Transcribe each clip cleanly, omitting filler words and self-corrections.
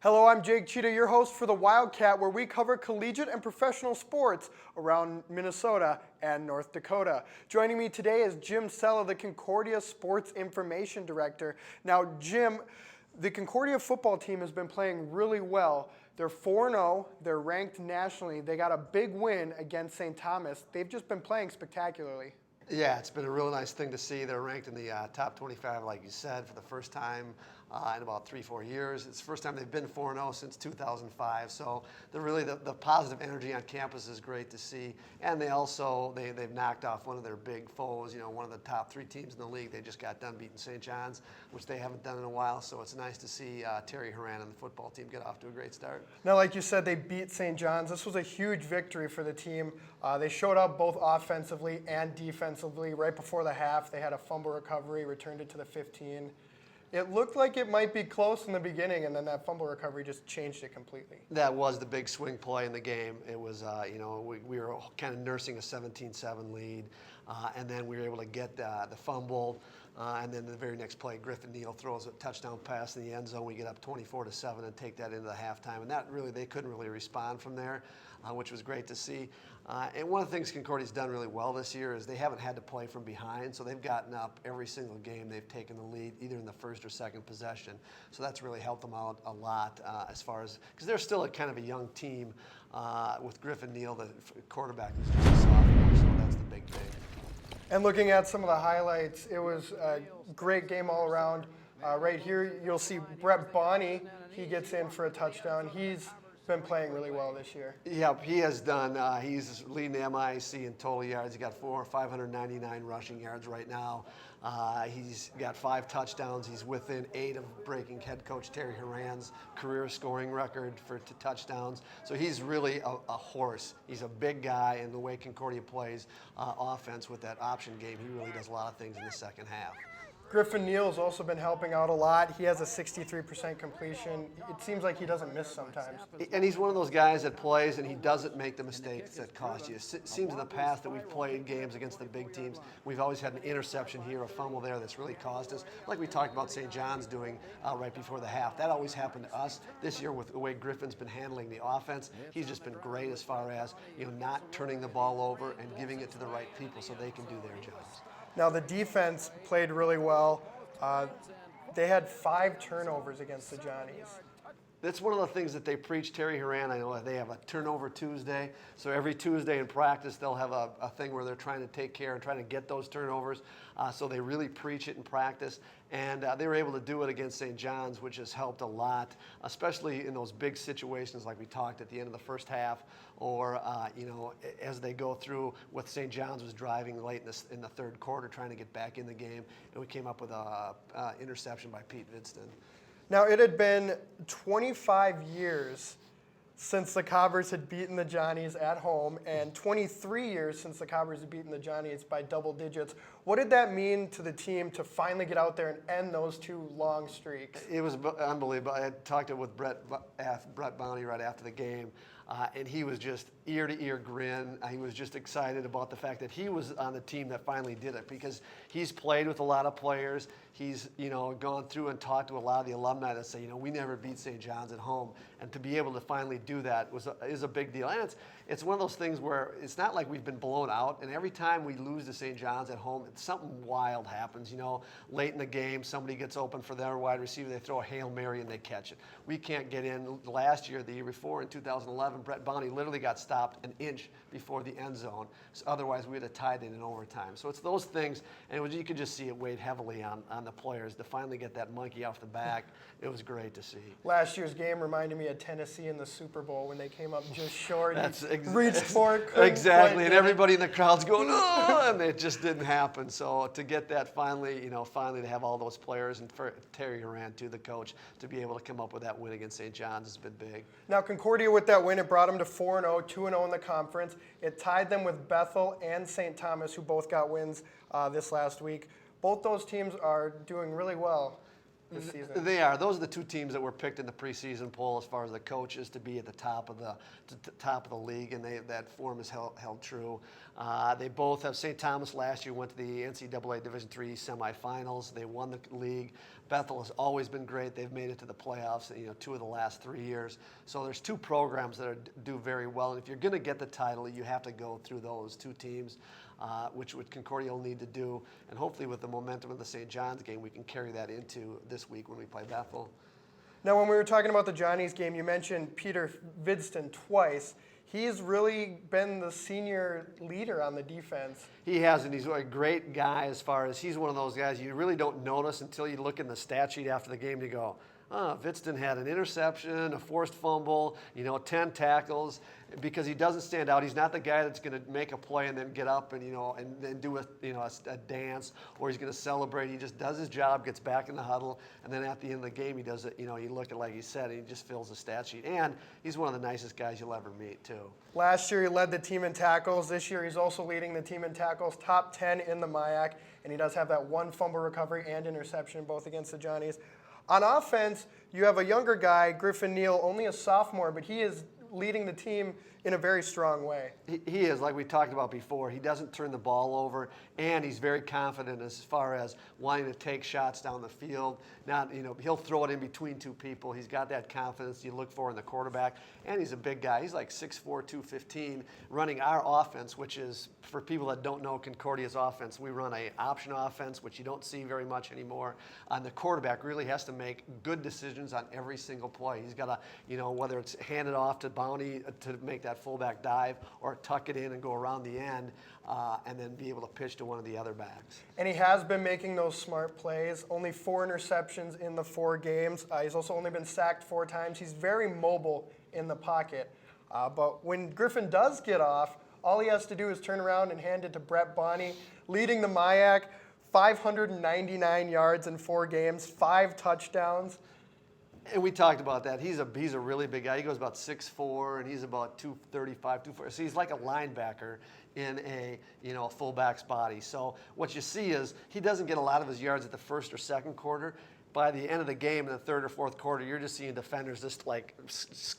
Hello, I'm Jake Tschida, your host for the Wildcat, where we cover collegiate and professional sports around Minnesota and North Dakota. Joining me today is Jim Cella, the Concordia Sports Information Director. Now, Jim, the Concordia football team has been playing really well. They're 4-0, they're ranked nationally, they got a big win against St. Thomas. They've just been playing spectacularly. Yeah, it's been a real nice thing to see. They're ranked in the top 25, like you said, for the first time in about 3-4 years. It's the first time they've been 4-0 since 2005. So the positive energy on campus is great to see. And they've knocked off one of their big foes, one of the top 3 teams in the league. They just got done beating St. John's, which they haven't done in a while. So it's nice to see Terry Horan and the football team get off to a great start. Now, like you said, they beat St. John's. This was a huge victory for the team. They showed up both offensively and defensively. Right before the half, they had a fumble recovery, returned it to the 15. It looked like it might be close in the beginning, and then that fumble recovery just changed it completely. That was the big swing play in the game. It was, we were kind of nursing a 17-7 lead, and then we were able to get the fumble, and then the very next play, Griffin Neal throws a touchdown pass in the end zone. We get up 24-7 and take that into the halftime, and they couldn't really respond from there, which was great to see. And one of the things Concordia's done really well this year is they haven't had to play from behind, so they've gotten up every single game. They've taken the lead either in the first or second possession, so that's really helped them out a lot as far as, because they're still kind of a young team with Griffin Neal, the quarterback, who's just a sophomore, so that's the big thing. And looking at some of the highlights, it was a great game all around. Right here, you'll see Brett Bonney. He gets in for a touchdown. He's been playing really well this year. Yeah, he has done. He's leading the MIC in total yards. He got 599 rushing yards right now. He's got 5 touchdowns. He's within 8 of breaking head coach Terry Horan's career scoring record for touchdowns. So he's really a horse. He's a big guy, and the way Concordia plays offense with that option game, he really does a lot of things in the second half. Griffin Neal's also been helping out a lot. He has a 63% completion. It seems like he doesn't miss sometimes. And he's one of those guys that plays and he doesn't make the mistakes that cost you. It seems in the past that we've played games against the big teams, we've always had an interception here, a fumble there that's really cost us, like we talked about St. John's doing right before the half. That always happened to us. This year, with the way Griffin's been handling the offense, he's just been great as far as not turning the ball over and giving it to the right people so they can do their jobs. Now, the defense played really well. They had 5 turnovers against the Johnnies. That's one of the things that they preach, Terry Horan. I know they have a turnover Tuesday. So every Tuesday in practice, they'll have a thing where they're trying to take care and trying to get those turnovers. So they really preach it in practice. And they were able to do it against St. John's, which has helped a lot, especially in those big situations like we talked at the end of the first half, or as they go through what St. John's was driving late in the third quarter, trying to get back in the game, and we came up with an interception by Pete Vidston. Now, it had been 25 years since the Cobbers had beaten the Johnnies at home, and 23 years since the Cobbers had beaten the Johnnies by double digits. What did that mean to the team to finally get out there and end those 2 long streaks? It was unbelievable. I had talked with Brett Bonney right after the game, and he was just ear-to-ear grin. He was just excited about the fact that he was on the team that finally did it, because he's played with a lot of players. He's gone through and talked to a lot of the alumni that say, we never beat St. John's at home, and to be able to finally do that is a big deal. And it's one of those things where it's not like we've been blown out, and every time we lose to St. John's at home, something wild happens. Late in the game, somebody gets open for their wide receiver, they throw a Hail Mary and they catch it. We can't get in. Last year, the year before, in 2011, Brett Bonney literally got stopped an inch before the end zone. So otherwise, we'd have tied it in overtime. So it's those things, and you could just see it weighed heavily on the players to finally get that monkey off the back. It was great to see. Last year's game reminded me of Tennessee in the Super Bowl when they came up just short. That's reached for it. Exactly, and everybody in the crowd's going, oh, and it just didn't happen. So to get that finally to have all those players, and for Terry Horan, too, the coach, to be able to come up with that win against St. John's has been big. Now, Concordia, with that win, it brought them to 4-0, 2-0 in the conference. It tied them with Bethel and St. Thomas, who both got wins this last week. Both those teams are doing really well this season. They are. Those are the 2 teams that were picked in the preseason poll as far as the coaches to be at the top of the league, and that form is held true. They both have. St. Thomas last year went to the NCAA Division III semifinals. They won the league. Bethel has always been great. They've made it to the playoffs, 2 of the last 3 years. So there's 2 programs that do very well. And if you're going to get the title, you have to go through those 2 teams, which Concordia will need to do. And hopefully with the momentum of the St. John's game, we can carry that into this week when we play Bethel. Now, when we were talking about the Johnny's game, you mentioned Peter Vidston twice. He's really been the senior leader on the defense. He has, and he's a great guy as far as he's one of those guys you really don't notice until you look in the stat sheet after the game and you go, Vidston had an interception, a forced fumble, 10 tackles, because he doesn't stand out. He's not the guy that's going to make a play and then get up and and then do a dance, or he's going to celebrate. He just does his job, gets back in the huddle, and then at the end of the game he does it. You look at, like he said, he just fills the stat sheet, and he's one of the nicest guys you'll ever meet too. Last year he led the team in tackles. This year he's also leading the team in tackles, top 10 in the MIAC, and he does have that 1 fumble recovery and interception, both against the Johnnies. On offense, you have a younger guy, Griffin Neal, only a sophomore, but he is leading the team in a very strong way. He is, like we talked about before. He doesn't turn the ball over, and he's very confident as far as wanting to take shots down the field. Not, he'll throw it in between 2 people. He's got that confidence you look for in the quarterback, and he's a big guy. He's like 6'4", 215, running our offense, which is, for people that don't know Concordia's offense, we run an option offense, which you don't see very much anymore. And the quarterback really has to make good decisions on every single play. He's got to, whether it's hand it off to Bounty to make that fullback dive, or tuck it in and go around the end, and then be able to pitch to one of the other backs. And he has been making those smart plays. Only 4 interceptions in the 4 games. He's also only been sacked 4 times. He's very mobile in the pocket. But when Griffin does get off, all he has to do is turn around and hand it to Brett Bonney, leading the MIAC, 599 yards in 4 games, 5 touchdowns. And we talked about that. He's a really big guy. He goes about 6'4", and he's about 235, 240. So he's like a linebacker in a fullback's body. So what you see is he doesn't get a lot of his yards at the first or second quarter. By the end of the game in the third or fourth quarter, you're just seeing defenders just like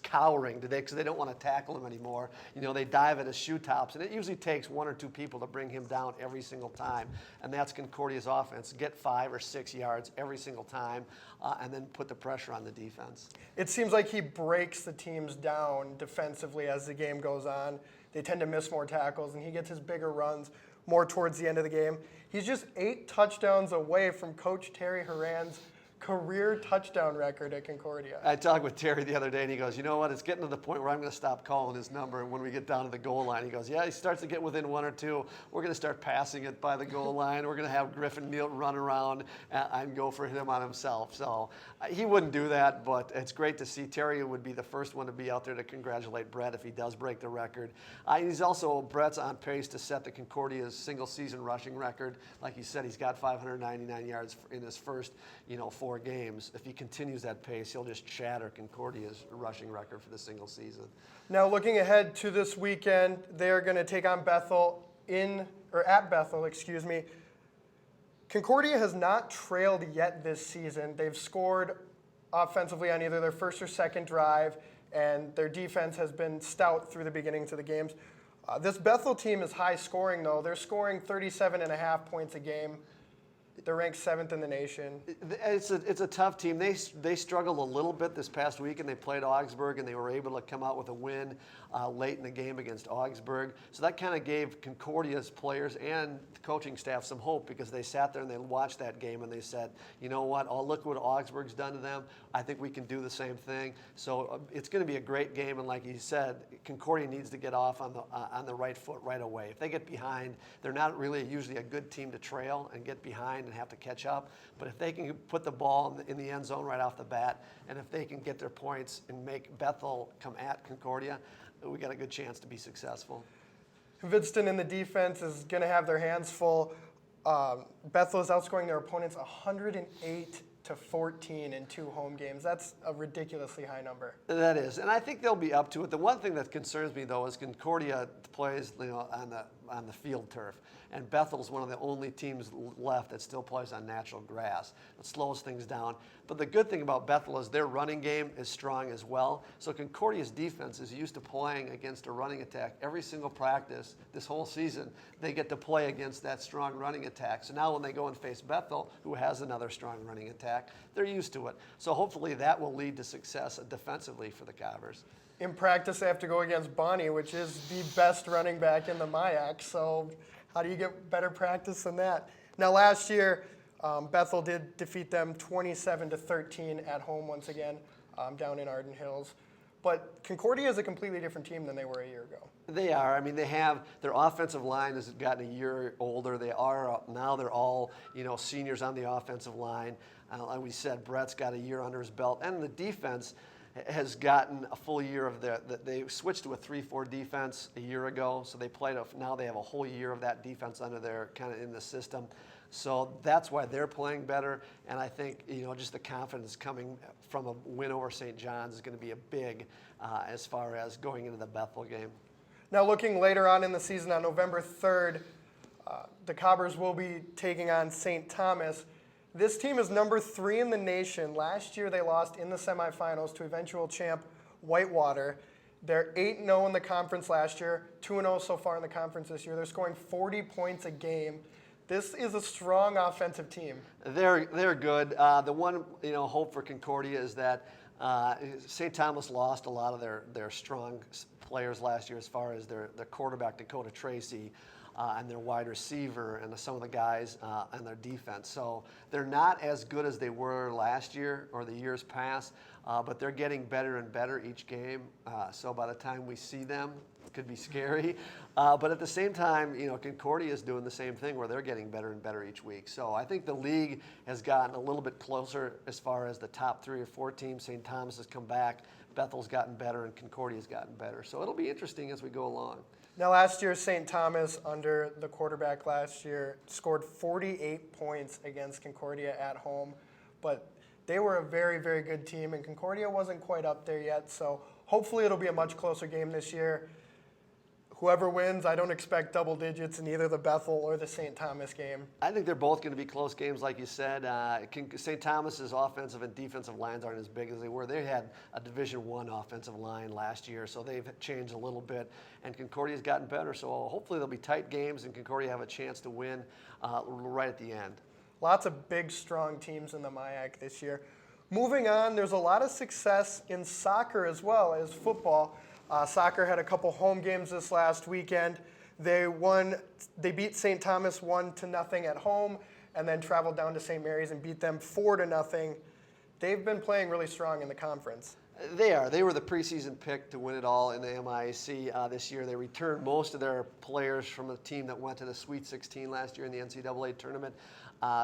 cowering today because they don't want to tackle him anymore. They dive at his shoe tops, and it usually takes 1 or 2 people to bring him down every single time. And that's Concordia's offense. Get 5 or 6 yards every single time, and then put the pressure on the defense. It seems like he breaks the teams down defensively as the game goes on. They tend to miss more tackles, and he gets his bigger runs more towards the end of the game. He's just 8 touchdowns away from Coach Terry Horan's career touchdown record at Concordia. I talked with Terry the other day, and he goes, you know what, it's getting to the point where I'm going to stop calling his number when we get down to the goal line. He goes, yeah, he starts to get within 1 or 2. We're going to start passing it by the goal line. We're going to have Griffin Neal run around and go for him on himself. So he wouldn't do that, but it's great to see. Terry would be the first one to be out there to congratulate Brett if he does break the record. Brett's on pace to set the Concordia's single-season rushing record. Like he said, he's got 599 yards in his first, 4 games. If he continues that pace, he'll just shatter Concordia's rushing record for the single season. Now, looking ahead to this weekend, they are going to take on Bethel at Bethel. Concordia has not trailed yet this season. They've scored offensively on either their first or second drive, and their defense has been stout through the beginnings of the games. This Bethel team is high scoring, though. They're scoring 37.5 points a game. They're ranked 7th in the nation. It's a tough team. They struggled a little bit this past week, and they played Augsburg, and they were able to come out with a win late in the game against Augsburg. So that kind of gave Concordia's players and the coaching staff some hope, because they sat there and they watched that game and they said, you know what, look what Augsburg's done to them. I think we can do the same thing. So it's going to be a great game, and like you said, Concordia needs to get off on the right foot right away. If they get behind, they're not really usually a good team to trail and get behind and have to catch up. But if they can put the ball in the end zone right off the bat, and if they can get their points and make Bethel come at Concordia, we got a good chance to be successful. Vidston in the defense is going to have their hands full. Bethel is outscoring their opponents 108-14 in 2 home games. That's a ridiculously high number. That is, and I think they'll be up to it. The one thing that concerns me, though, is Concordia plays on the field turf, and Bethel's one of the only teams left that still plays on natural grass. It slows things down. But the good thing about Bethel is their running game is strong as well. So Concordia's defense is used to playing against a running attack every single practice this whole season. They get to play against that strong running attack. So now when they go and face Bethel, who has another strong running attack, quarterback. They're used to it. So hopefully that will lead to success defensively for the Cobbers. In practice, they have to go against Bonnie, which is the best running back in the MIAC. So how do you get better practice than that? Now, last year, Bethel did defeat them 27-13 at home once again, down in Arden Hills. But Concordia is a completely different team than they were a year ago. They are. I mean, they have their offensive line has gotten a year older. They are now. They're all seniors on the offensive line. Like we said, Brett's got a year under his belt, and the defense has gotten a full year of they switched to a 3-4 defense a year ago, so now they have a whole year of that defense under their kind of in the system. So that's why they're playing better, and I think just the confidence coming from a win over St. John's is going to be a big as far as going into the Bethel game. Now, looking later on in the season on November 3rd, the Cobbers will be taking on St. Thomas. This team is number 3 in the nation. Last year, they lost in the semifinals to eventual champ Whitewater. They're 8-0 in the conference last year, 2-0 so far in the conference this year. They're scoring 40 points a game. This is a strong offensive team. They're good. The one hope for Concordia is that St. Thomas lost a lot of their strong players last year, as far as their quarterback Dakota Tracy. And their wide receiver and some of the guys on their defense. So they're not as good as they were last year or the years past, but they're getting better and better each game. So by the time we see them, it could be scary. But at the same time, Concordia is doing the same thing where they're getting better and better each week. So I think the league has gotten a little bit closer as far as the top 3 or 4 teams. St. Thomas has come back, Bethel's gotten better, and Concordia's gotten better. So it'll be interesting as we go along. Now, last year, St. Thomas, under the quarterback last year, scored 48 points against Concordia at home. But they were a very, very good team, and Concordia wasn't quite up there yet. So hopefully it'll be a much closer game this year. Whoever wins, I don't expect double digits in either the Bethel or the St. Thomas game. I think they're both going to be close games, like you said. St. Thomas's offensive and defensive lines aren't as big as they were. They had a Division I offensive line last year, so they've changed a little bit. And Concordia's gotten better, so hopefully they'll be tight games, and Concordia have a chance to win right at the end. Lots of big, strong teams in the MIAC this year. Moving on, there's a lot of success in soccer as well as football. Soccer had a couple home games this last weekend. They beat St. Thomas 1-0 at home, and then traveled down to St. Mary's and beat them 4-0. They've been playing really strong in the conference. They are. They were the preseason pick to win it all in the MIAC this year. They returned most of their players from the team that went to the Sweet 16 last year in the NCAA tournament.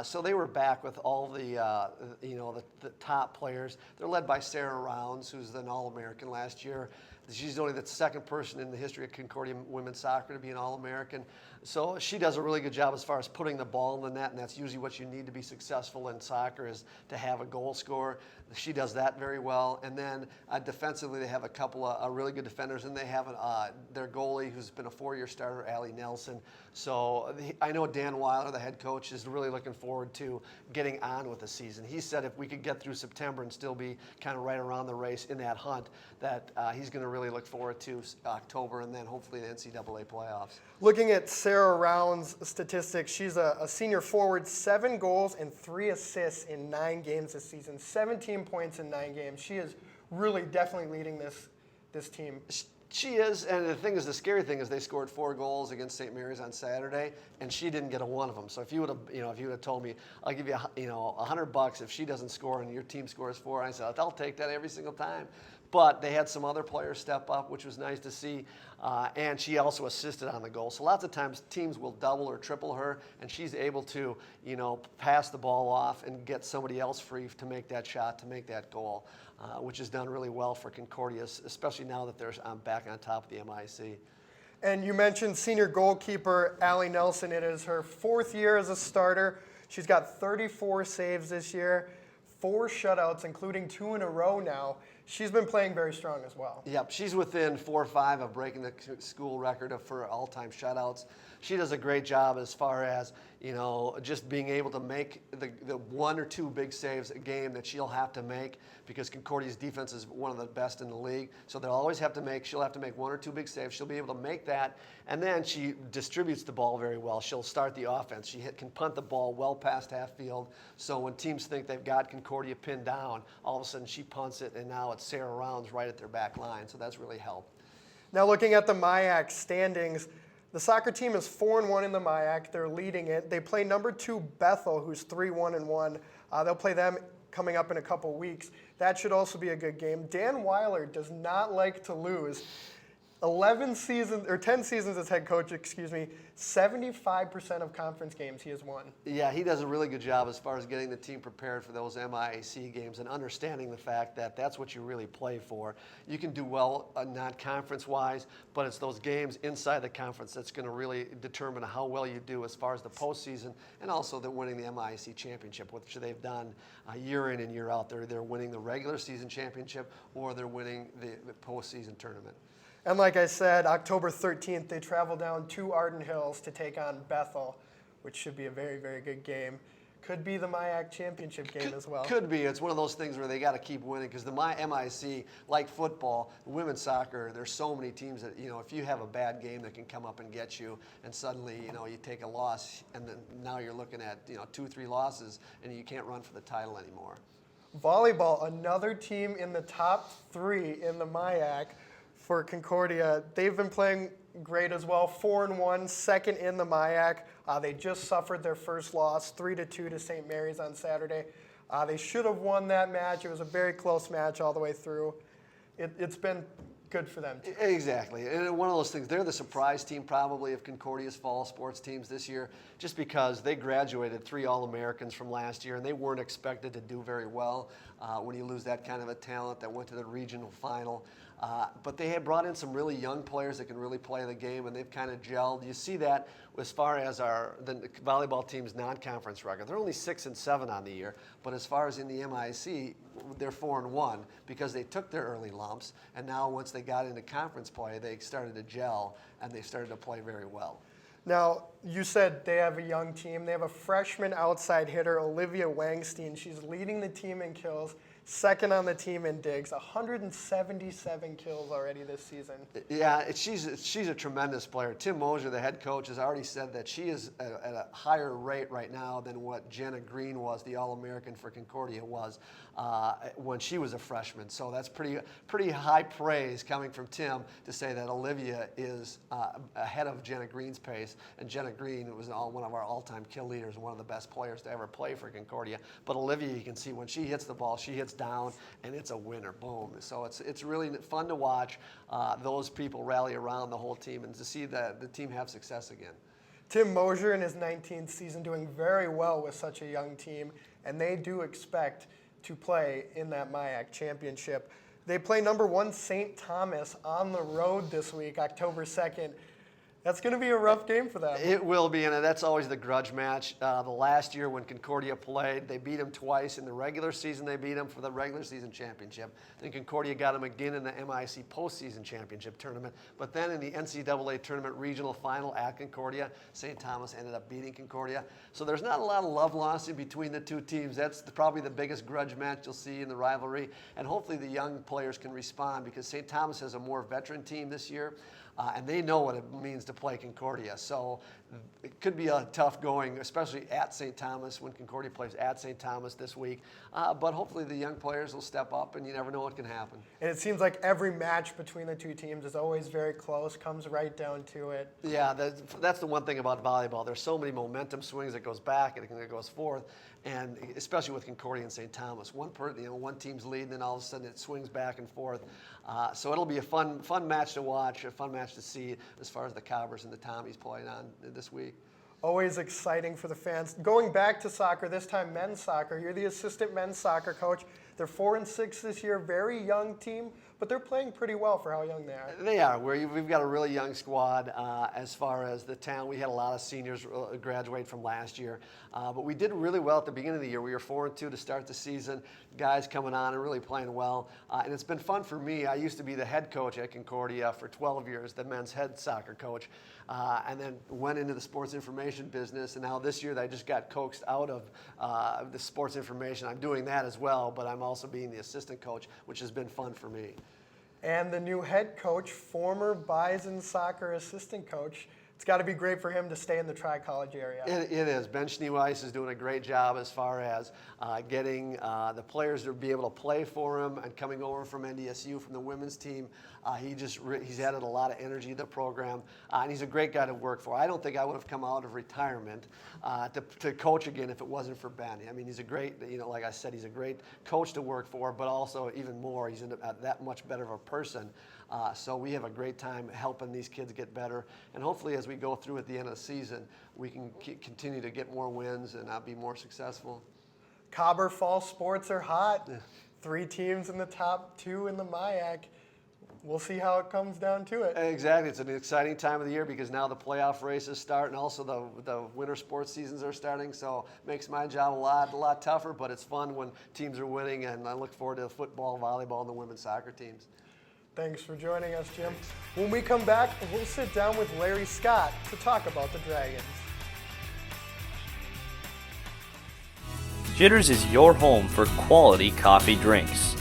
So they were back with all the top players. They're led by Sarah Rounds, who's an All-American last year. She's only the second person in the history of Concordia women's soccer to be an All-American. So she does a really good job as far as putting the ball in the net, and that's usually what you need to be successful in soccer, is to have a goal scorer. She does that very well. And then defensively, they have a couple of really good defenders, and they have their goalie, who's been a 4-year starter, Allie Nelson. So I know Dan Weiler, the head coach, is really looking forward to getting on with the season. He said if we could get through September and still be kind of right around the race in that hunt, that he's going to really look forward to October and then hopefully the NCAA playoffs. Looking at Sarah Rounds' statistics, she's a senior forward, 7 goals and 3 assists in 9 games this season, 17 points in 9 games. She is really definitely leading this team. She is, and the scary thing is they scored 4 goals against St. Mary's on Saturday, and she didn't get a one of them. So if you would have told me, I'll give you $100 if she doesn't score and your team scores 4, I said I'll take that every single time. But they had some other players step up, which was nice to see, and she also assisted on the goal. So lots of times teams will double or triple her, and she's able to pass the ball off and get somebody else free to make that shot, to make that goal, which is done really well for Concordia, especially now that they're back on top of the MIC. And you mentioned senior goalkeeper Allie Nelson. It is her 4th year as a starter. She's got 34 saves this year, 4 shutouts, including 2 in a row now. she's been playing very strong as well. Yep, she's within 4 or 5 of breaking the school record for all-time shutouts. She does a great job as far as, just being able to make the 1 or 2 big saves a game that she'll have to make, because Concordia's defense is one of the best in the league. So she'll have to make 1 or 2 big saves. She'll be able to make that, and then she distributes the ball very well. She'll start the offense. She can punt the ball well past half field. So when teams think they've got Concordia pinned down, all of a sudden she punts it, and now it's Sarah Rounds right at their back line. So that's really helped. Now looking at the MIAC standings, the soccer team is 4-1 in the MIAC. They're leading it. They play number 2 Bethel, who's 3-1-1. They'll play them coming up in a couple weeks. That should also be a good game. Dan Weiler does not like to lose. 10 seasons as head coach, 75% of conference games he has won. Yeah, he does a really good job as far as getting the team prepared for those MIAC games and understanding the fact that that's what you really play for. You can do well non-conference-wise, but it's those games inside the conference that's going to really determine how well you do as far as the postseason, and also they're winning the MIAC championship, which they've done year in and year out. They're winning the regular season championship, or they're winning the postseason tournament. And like I said, October 13th, they travel down to Arden Hills to take on Bethel, which should be a very, very good game. Could be the MIAC championship game as well. Could be. It's one of those things where they got to keep winning, because the MIC, like football, women's soccer, there's so many teams that, if you have a bad game that can come up and get you, and suddenly, you take a loss, and then now you're looking at, 2, 3 losses, and you can't run for the title anymore. Volleyball, another team in the top 3 in the MIAC. For Concordia, they've been playing great as well. 4-1, second in the MIAC. They just suffered their first loss, 3-2 to St. Mary's on Saturday. They should have won that match. It was a very close match all the way through. It's been good for them too. Exactly, and one of those things, they're the surprise team probably of Concordia's fall sports teams this year, just because they graduated 3 All-Americans from last year, and they weren't expected to do very well when you lose that kind of a talent that went to the regional final. But they had brought in some really young players that can really play the game, and they've kind of gelled. You see that as far as the volleyball team's non-conference record. They're only 6-7 on the year, but as far as in the MIC, they're 4-1 because they took their early lumps, and now once they got into conference play, they started to gel, and they started to play very well. Now, you said they have a young team. They have a freshman outside hitter, Olivia Wangstein. She's leading the team in kills, second on the team in digs, 177 kills already this season. Yeah, she's a tremendous player. Tim Mosier, the head coach, has already said that she is at a higher rate right now than what Jenna Green was, the All-American for Concordia, was when she was a freshman. So that's pretty high praise coming from Tim to say that Olivia is ahead of Jenna Green's pace. And Jenna Green was one of our all-time kill leaders and one of the best players to ever play for Concordia. But Olivia, you can see when she hits the ball, she hits down, and it's a winner. Boom. So it's really fun to watch those people rally around the whole team and to see the team have success again. Tim Mosier in his 19th season doing very well with such a young team, and they do expect to play in that MIAC championship. They play number 1 St. Thomas on the road this week, October 2nd. That's going to be a rough game for them. It will be, and that's always the grudge match. The last year when Concordia played, they beat them twice. In the regular season, they beat them for the regular season championship. Then Concordia got them again in the MIC postseason championship tournament. But then in the NCAA tournament regional final at Concordia, St. Thomas ended up beating Concordia. So there's not a lot of love lost in between the two teams. That's probably the biggest grudge match you'll see in the rivalry. And hopefully the young players can respond, because St. Thomas has a more veteran team this year. And they know what it means to play Concordia. So it could be a tough going, especially at St. Thomas when Concordia plays at St. Thomas this week. But hopefully the young players will step up, and you never know what can happen. And it seems like every match between the two teams is always very close, comes right down to it. Yeah, that's the one thing about volleyball. There's so many momentum swings. It goes back and it goes forth, and especially with Concordia and St. Thomas. One team's leading, and all of a sudden it swings back and forth. So it'll be a fun match to watch, a fun match to see as far as the Cobbers and the Tommies playing on this week. Always exciting for the fans. Going back to soccer, this time men's soccer. You're the assistant men's soccer coach. They're 4-6 this year, very young team, but they're playing pretty well for how young they are. They are. We've got a really young squad as far as the talent. We had a lot of seniors graduate from last year, but we did really well at the beginning of the year. We were 4-2 to start the season. Guys coming on and really playing well, and it's been fun for me. I used to be the head coach at Concordia for 12 years, the men's head soccer coach, and then went into the sports information business. And now this year, I just got coaxed out of the sports information. I'm doing that as well, but I'm also being the assistant coach, which has been fun for me. And the new head coach, former Bison soccer assistant coach. It's got to be great for him to stay in the Tri-College area. It is. Ben Schneeweiss is doing a great job as far as getting the players to be able to play for him and coming over from NDSU from the women's team. He's added a lot of energy to the program, and he's a great guy to work for. I don't think I would have come out of retirement to coach again if it wasn't for Ben. I mean, he's a great, like I said, he's a great coach to work for, but also even more, he's that much better of a person. So we have a great time helping these kids get better, and hopefully as we go through at the end of the season, we can continue to get more wins and be more successful. Cobber fall sports are hot. 3 teams in the top 2 in the MIAC. We'll see how it comes down to it. Exactly. It's an exciting time of the year because now the playoff races start and also the winter sports seasons are starting. So it makes my job a lot tougher, but it's fun when teams are winning, and I look forward to football, volleyball, and the women's soccer teams. Thanks for joining us, Jim. When we come back, we'll sit down with Larry Scott to talk about the Dragons. Jitters is your home for quality coffee drinks.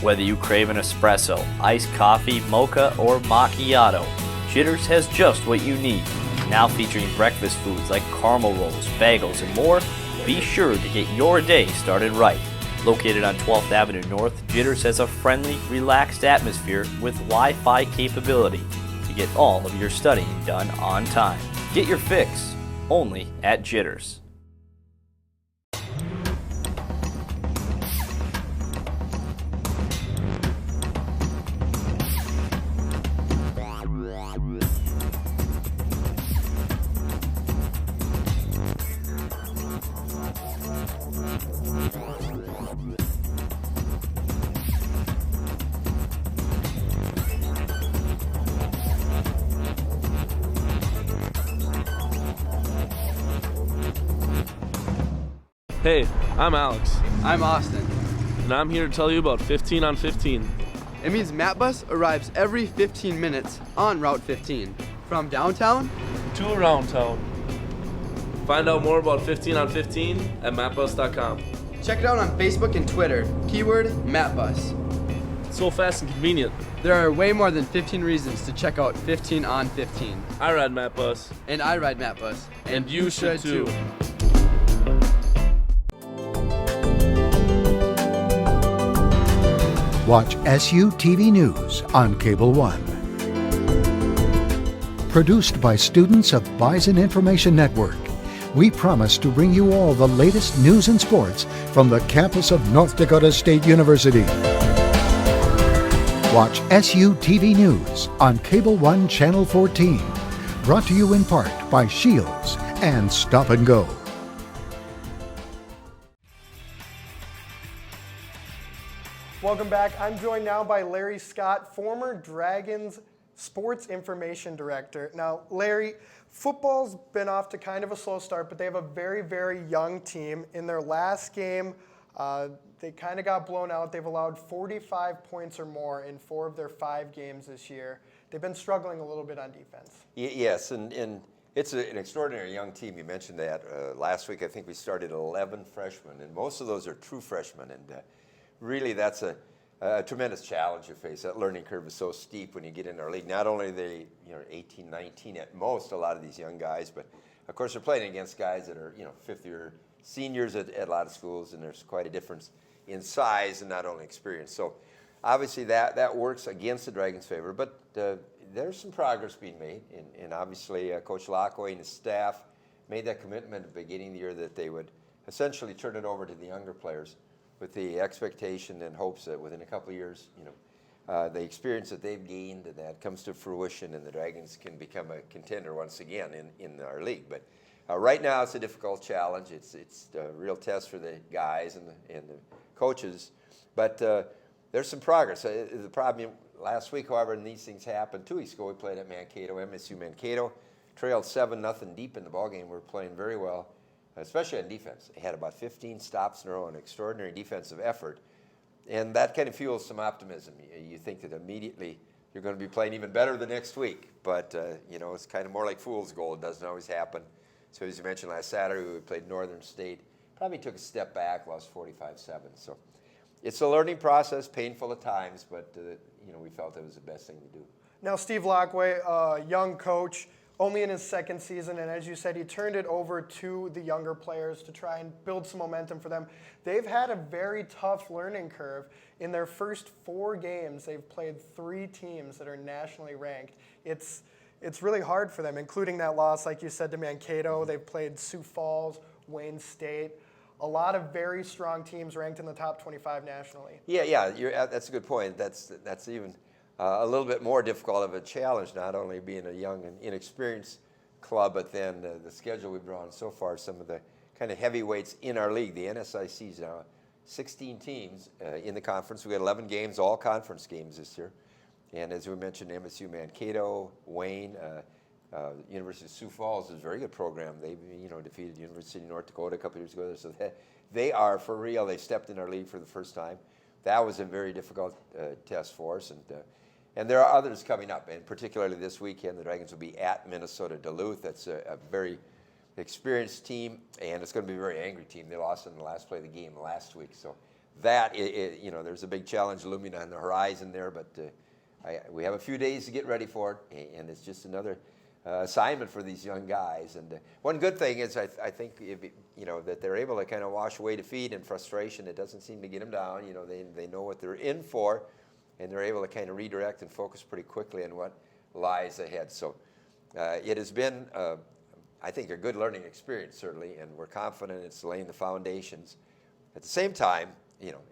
Whether you crave an espresso, iced coffee, mocha, or macchiato, Jitters has just what you need. Now featuring breakfast foods like caramel rolls, bagels, and more, be sure to get your day started right. Located on 12th Avenue North, Jitters has a friendly, relaxed atmosphere with Wi-Fi capability to get all of your studying done on time. Get your fix only at Jitters. Hey, I'm Alex, I'm Austin. and I'm here to tell you about 15 on 15. It means MapBus arrives every 15 minutes on Route 15 from downtown. To around town. Find out more about 15 on 15 at mapbus.com. Check it out on Facebook and Twitter. Keyword MapBus. It's so fast and convenient. There are way more than 15 reasons to check out 15 on 15. I ride MapBus. And I ride MapBus. And you should too. Watch SU TV News on Cable One. Produced by students of Bison Information Network, we promise to bring you all the latest news and sports from the campus of North Dakota State University. Watch SU TV News on Cable One Channel 14. Brought to you in part by Shields and Stop and Go. Welcome back. I'm joined now by Larry Scott, former Dragons Sports Information Director. Now, Larry, football's been off to kind of a slow start, but they have a very, very young team. In their last game, they kind of got blown out. They've allowed 45 points or more in 4 of their 5 games this year. They've been struggling a little bit on defense. Yes, and it's an extraordinary young team. You mentioned that. Last week, I think we started 11 freshmen, and most of those are true freshmen. And really, that's a tremendous challenge you face. That learning curve is so steep when you get into our league. Not only are they 18, 19 at most, a lot of these young guys, but of course they're playing against guys that are fifth-year seniors at a lot of schools, and there's quite a difference in size and not only experience. So obviously that works against the Dragons' favor, but there's some progress being made, and obviously Coach Lockaway and his staff made that commitment at the beginning of the year that they would essentially turn it over to the younger players, with the expectation and hopes that within a couple of years, the experience that they've gained, that comes to fruition, and the Dragons can become a contender once again in our league. But right now, it's a difficult challenge. It's a real test for the guys and the coaches. But there's some progress. The problem last week, however, and these things happened 2 weeks ago, we played at Mankato, MSU Mankato, trailed 7-0 deep in the ballgame. We're playing very well, especially on defense. They had about 15 stops in a row, an extraordinary defensive effort. And that kind of fuels some optimism. You think that immediately you're going to be playing even better the next week. But, it's kind of more like fool's gold. It doesn't always happen. So as you mentioned last Saturday, we played Northern State. Probably took a step back, lost 45-7. So it's a learning process, painful at times, but, we felt it was the best thing to do. Now, Steve Lockway, a young coach, only in his second season, and as you said, he turned it over to the younger players to try and build some momentum for them. They've had a very tough learning curve. In their first 4 games, they've played 3 teams that are nationally ranked. It's really hard for them, including that loss, like you said, to Mankato. They've played Sioux Falls, Wayne State. A lot of very strong teams ranked in the top 25 nationally. Yeah, that's a good point. That's even a little bit more difficult of a challenge, not only being a young and inexperienced club, but then the schedule we've drawn so far, some of the kind of heavyweights in our league. The NSIC's now 16 teams in the conference. We got 11 games, all conference games this year. And as we mentioned, MSU Mankato, Wayne, University of Sioux Falls is a very good program. They defeated the University of North Dakota a couple years ago. So they are for real. They stepped in our league for the first time. That was a very difficult test for us. And there are others coming up. And particularly this weekend, the Dragons will be at Minnesota Duluth. That's a very experienced team, and it's going to be a very angry team. They lost in the last play of the game last week. So that, there's a big challenge looming on the horizon there. But we have a few days to get ready for it, and it's just another assignment for these young guys. And one good thing is I think that they're able to kind of wash away defeat and frustration. It doesn't seem to get them down. They know what they're in for, and they're able to kind of redirect and focus pretty quickly on what lies ahead. So it has been, I think, a good learning experience, certainly, and we're confident it's laying the foundations. At the same time,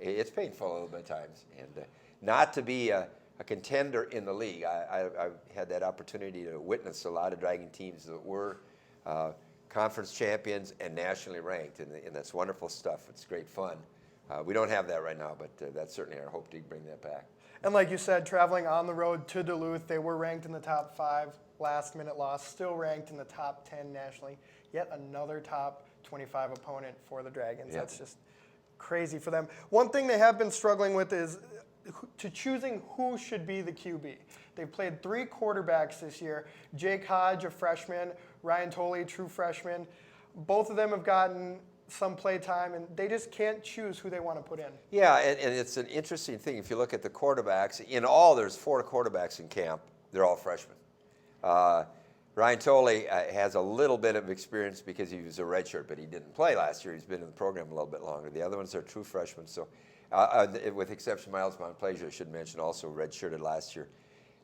it's painful a little bit at times. And not to be a contender in the league. I've had that opportunity to witness a lot of Dragon teams that were conference champions and nationally ranked, and that's wonderful stuff. It's great fun. We don't have that right now, but that's certainly our hope to bring that back. And like you said, traveling on the road to Duluth, they were ranked in the top 5, last-minute loss, still ranked in the top 10 nationally. Yet another top 25 opponent for the Dragons. Yep. That's just crazy for them. One thing they have been struggling with is to choosing who should be the QB. They've played 3 quarterbacks this year. Jake Hodge, a freshman, Ryan Tolley, true freshman. Both of them have gotten some play time, and they just can't choose who they want to put in. Yeah, and it's an interesting thing. If you look at the quarterbacks, in all there's 4 quarterbacks in camp. They're all freshmen. Ryan Tolley has a little bit of experience because he was a redshirt, but he didn't play last year. He's been in the program a little bit longer. The other ones are true freshmen. So, with exception of Miles Montplaisir, I should mention, also redshirted last year.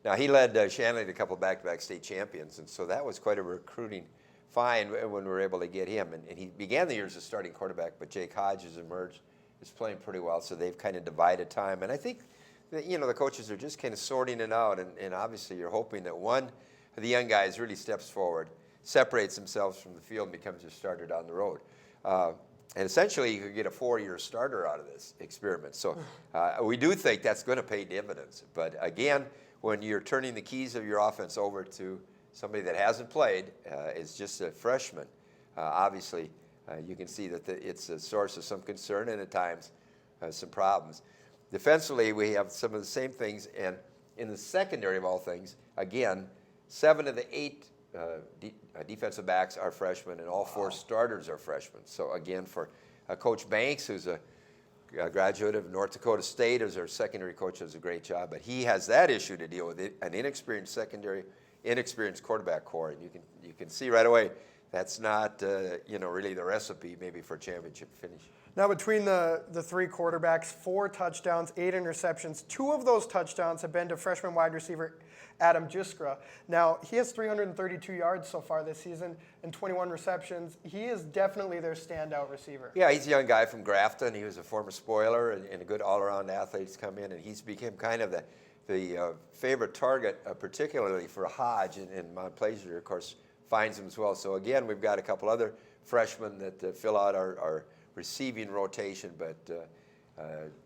Now, he led Shanley to a couple back-to-back state champions, and so that was quite a recruiting find when we were able to get him. And he began the year as a starting quarterback, but Jake Hodge has emerged, is playing pretty well, so they've kind of divided time. And I think that, the coaches are just kind of sorting it out, and obviously you're hoping that one of the young guys really steps forward, separates themselves from the field, and becomes your starter down the road. And essentially, you could get a 4-year starter out of this experiment. So we do think that's going to pay dividends. But again, when you're turning the keys of your offense over to somebody that hasn't played, is just a freshman, obviously you can see that it's a source of some concern and at times some problems. Defensively, we have some of the same things. And in the secondary of all things, again, 7 of the 8 defensive backs are freshmen, and all 4 starters are freshmen. So again, for Coach Banks, who's a graduate of North Dakota State, as our secondary coach, does a great job. But he has that issue to deal with, an inexperienced secondary, inexperienced quarterback core. And you can see right away that's not really the recipe maybe for a championship finish. Now, between the 3 quarterbacks, 4 touchdowns, 8 interceptions. 2 of those touchdowns have been to freshman wide receiver Adam Jiskra. Now, he has 332 yards so far this season and 21 receptions. He is definitely their standout receiver. Yeah, he's a young guy from Grafton. He was a former spoiler and a good all-around athlete. He's come in, and he's become kind of the favorite target, particularly for Hodge, and Montplaisir, of course, finds him as well. So, again, we've got a couple other freshmen that fill out our receiving rotation, but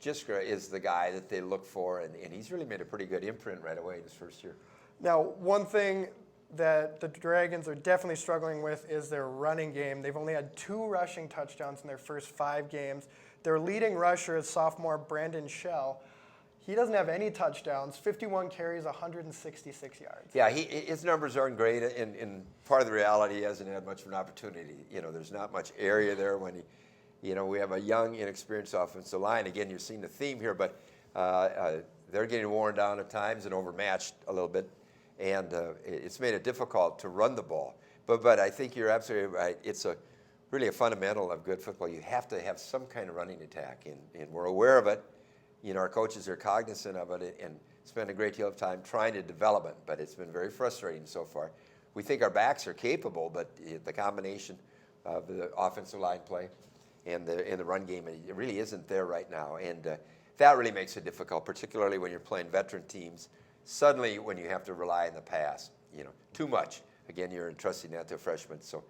Jiskra is the guy that they look for, and he's really made a pretty good imprint right away in his first year. Now, one thing that the Dragons are definitely struggling with is their running game. They've only had 2 rushing touchdowns in their first 5 games. Their leading rusher is sophomore Brandon Shell. He doesn't have any touchdowns, 51 carries, 166 yards. Yeah, his numbers aren't great, and part of the reality he hasn't had much of an opportunity. There's not much area there when we have a young, inexperienced offensive line. Again, you're seeing the theme here, but they're getting worn down at times and overmatched a little bit, and it's made it difficult to run the ball. But I think you're absolutely right. It's really a fundamental of good football. You have to have some kind of running attack, and we're aware of it. Our coaches are cognizant of it and spend a great deal of time trying to develop it, but it's been very frustrating so far. We think our backs are capable, but the combination of the offensive line play and the run game, it really isn't there right now. And that really makes it difficult, particularly when you're playing veteran teams. Suddenly, when you have to rely on the pass, too much. Again, you're entrusting that to a freshman. So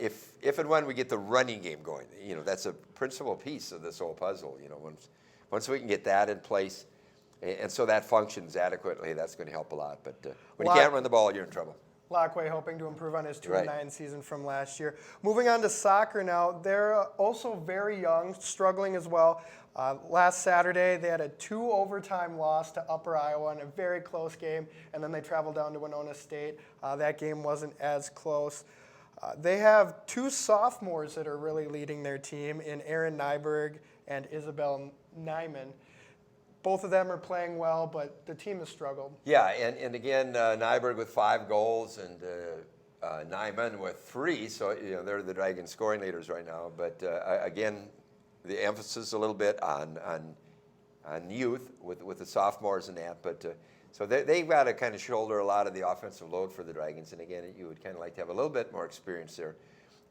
if and when we get the running game going, that's a principal piece of this whole puzzle. Once we can get that in place, and so that functions adequately, that's going to help a lot. But when you can't run the ball, you're in trouble. Lockway hoping to improve on his 2-9 Right. season from last year. Moving on to soccer now, they're also very young, struggling as well. Last Saturday, they had a 2-overtime loss to Upper Iowa in a very close game, and then they traveled down to Winona State. That game wasn't as close. They have 2 sophomores that are really leading their team in Erin Nyberg and Isabel Nyman. Both of them are playing well, but the team has struggled. Yeah, and again, Nyberg with 5 goals and Nyman with 3. So they're the Dragons scoring leaders right now. But again, the emphasis a little bit on youth with the sophomores and that. But so they've got to kind of shoulder a lot of the offensive load for the Dragons. And again, you would kind of like to have a little bit more experience there.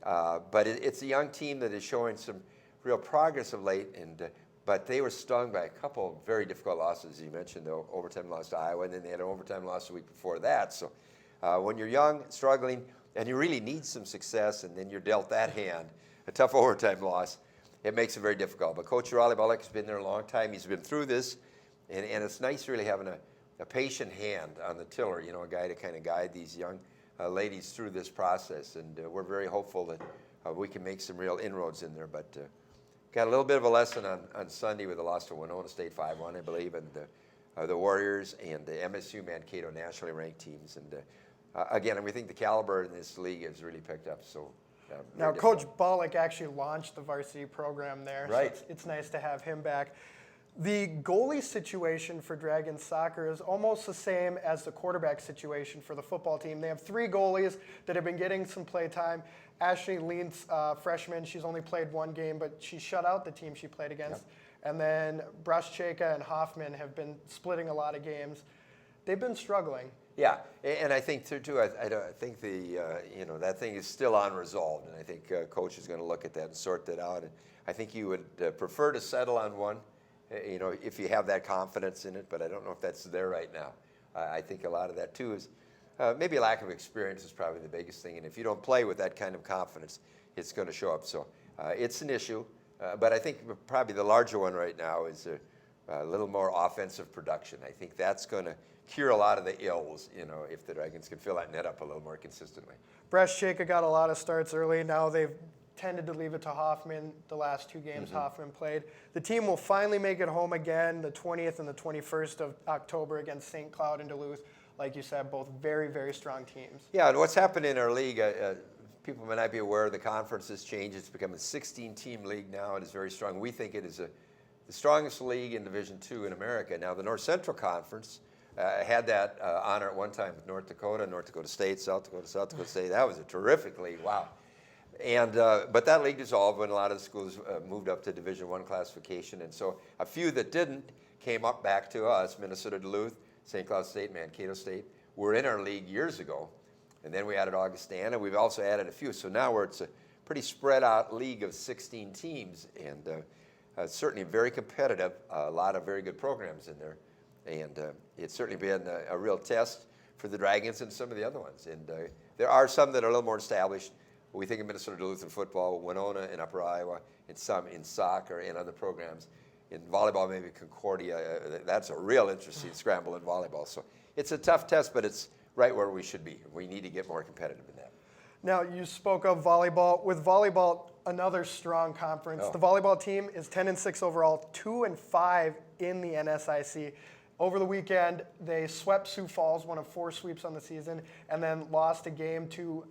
But it's a young team that is showing some real progress of late, but they were stung by a couple of very difficult losses. You mentioned the overtime loss to Iowa, and then they had an overtime loss the week before that. So when you're young, struggling, and you really need some success, and then you're dealt that hand, a tough overtime loss, it makes it very difficult. But Coach Raleigh Bullock has been there a long time. He's been through this, and it's nice really having a patient hand on the tiller, a guy to kind of guide these young ladies through this process. And we're very hopeful that we can make some real inroads in there. But got a little bit of a lesson on Sunday with the loss to Winona State 5-1, I believe, and the Warriors and the MSU Mankato nationally ranked teams. And again, we think the caliber in this league has really picked up. So now, Coach Bullock actually launched the varsity program there, right. So it's nice to have him back. The goalie situation for Dragons soccer is almost the same as the quarterback situation for the football team. They have 3 goalies that have been getting some play time. Ashley Leans, freshman, she's only played 1 game, but she shut out the team she played against. Yep. And then Bruscheka and Hoffman have been splitting a lot of games. They've been struggling. Yeah, and I think too. I think that thing is still unresolved, and I think Coach is going to look at that and sort that out. And I think you would prefer to settle on one, if you have that confidence in it. But I don't know if that's there right now. I think a lot of that too is maybe a lack of experience is probably the biggest thing. And if you don't play with that kind of confidence, it's going to show up. So it's an issue. But I think probably the larger one right now is a little more offensive production. I think that's going to cure a lot of the ills, if the Dragons can fill that net up a little more consistently. Bruscheka got a lot of starts early. Now they've tended to leave it to Hoffman the last 2 games Hoffman played. The team will finally make it home again the 20th and the 21st of October against St. Cloud and Duluth. Like you said, both very, very strong teams. Yeah, and what's happened in our league, people may not be aware, the conference has changed. It's become a 16-team league now. It is very strong. We think it is the strongest league in Division II in America. Now, the North Central Conference had that honor at one time with North Dakota State, South Dakota State. That was a terrific league. Wow. And but that league dissolved when a lot of the schools moved up to Division I classification, and so a few that didn't came up back to us. Minnesota Duluth, St. Cloud State, Mankato State were in our league years ago, and then we added Augustana. We've also added a few, so now it's a pretty spread out league of 16 teams, and certainly very competitive. A lot of very good programs in there, and it's certainly been a real test for the Dragons and some of the other ones. And there are some that are a little more established. We think of Minnesota Duluth in football, Winona in Upper Iowa, and some in soccer and other programs. in volleyball, maybe Concordia. That's a real interesting scramble in volleyball. So it's a tough test, but it's right where we should be. We need to get more competitive in that. Now, you spoke of volleyball. With volleyball, another strong conference. Oh. The volleyball team is 10-6 overall, 2-5 in the NSIC. Over the weekend, they swept Sioux Falls, one of 4 sweeps on the season, and then lost a game to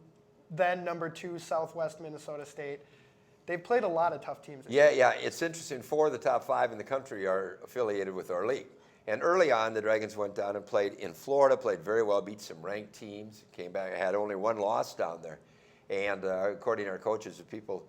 then number 2 Southwest Minnesota State. They've played a lot of tough teams. Yeah, it's interesting. 4 of the top 5 in the country are affiliated with our league. And early on, the Dragons went down and played in Florida, played very well, beat some ranked teams, came back, had only 1 loss down there. And according to our coaches, the people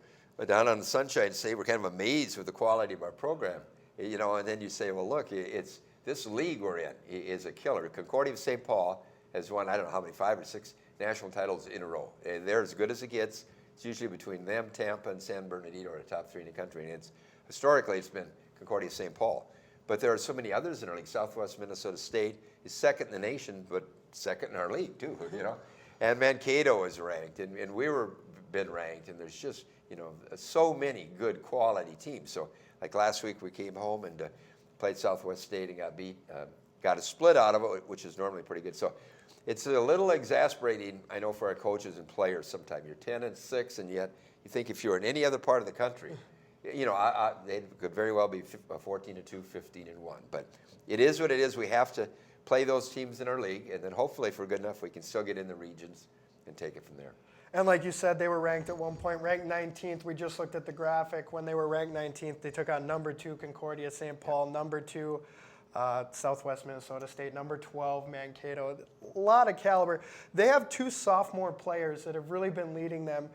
down on the Sunshine State were kind of amazed with the quality of our program. You know, and then you say, well, look, it's this league we're in is a killer. Concordia St. Paul has won, I don't know how many, 5 or 6 national titles in a row. And they're as good as it gets. It's usually between them, Tampa, and San Bernardino are the top 3 in the country. And historically, it's been Concordia St. Paul. But there are so many others in our league. Southwest Minnesota State is second in the nation, but second in our league too, you know. And Mankato is ranked, and we were been ranked, and there's just, you know, so many good quality teams. So like last week we came home and played Southwest State and got beat, got a split out of it, which is normally pretty good. So it's a little exasperating, I know, for our coaches and players sometimes. You're 10-6, and yet you think if you're in any other part of the country, you know, they could very well be 14-2, 15-1. But it is what it is. We have to play those teams in our league, and then hopefully, if we're good enough, we can still get in the regions and take it from there. And like you said, they were ranked at one point, ranked 19th. We just looked at the graphic. When they were ranked 19th, they took on number 2 Concordia St. Paul, number 2 Southwest Minnesota State, number 12 Mankato. A lot of caliber. They have 2 sophomore players that have really been leading them.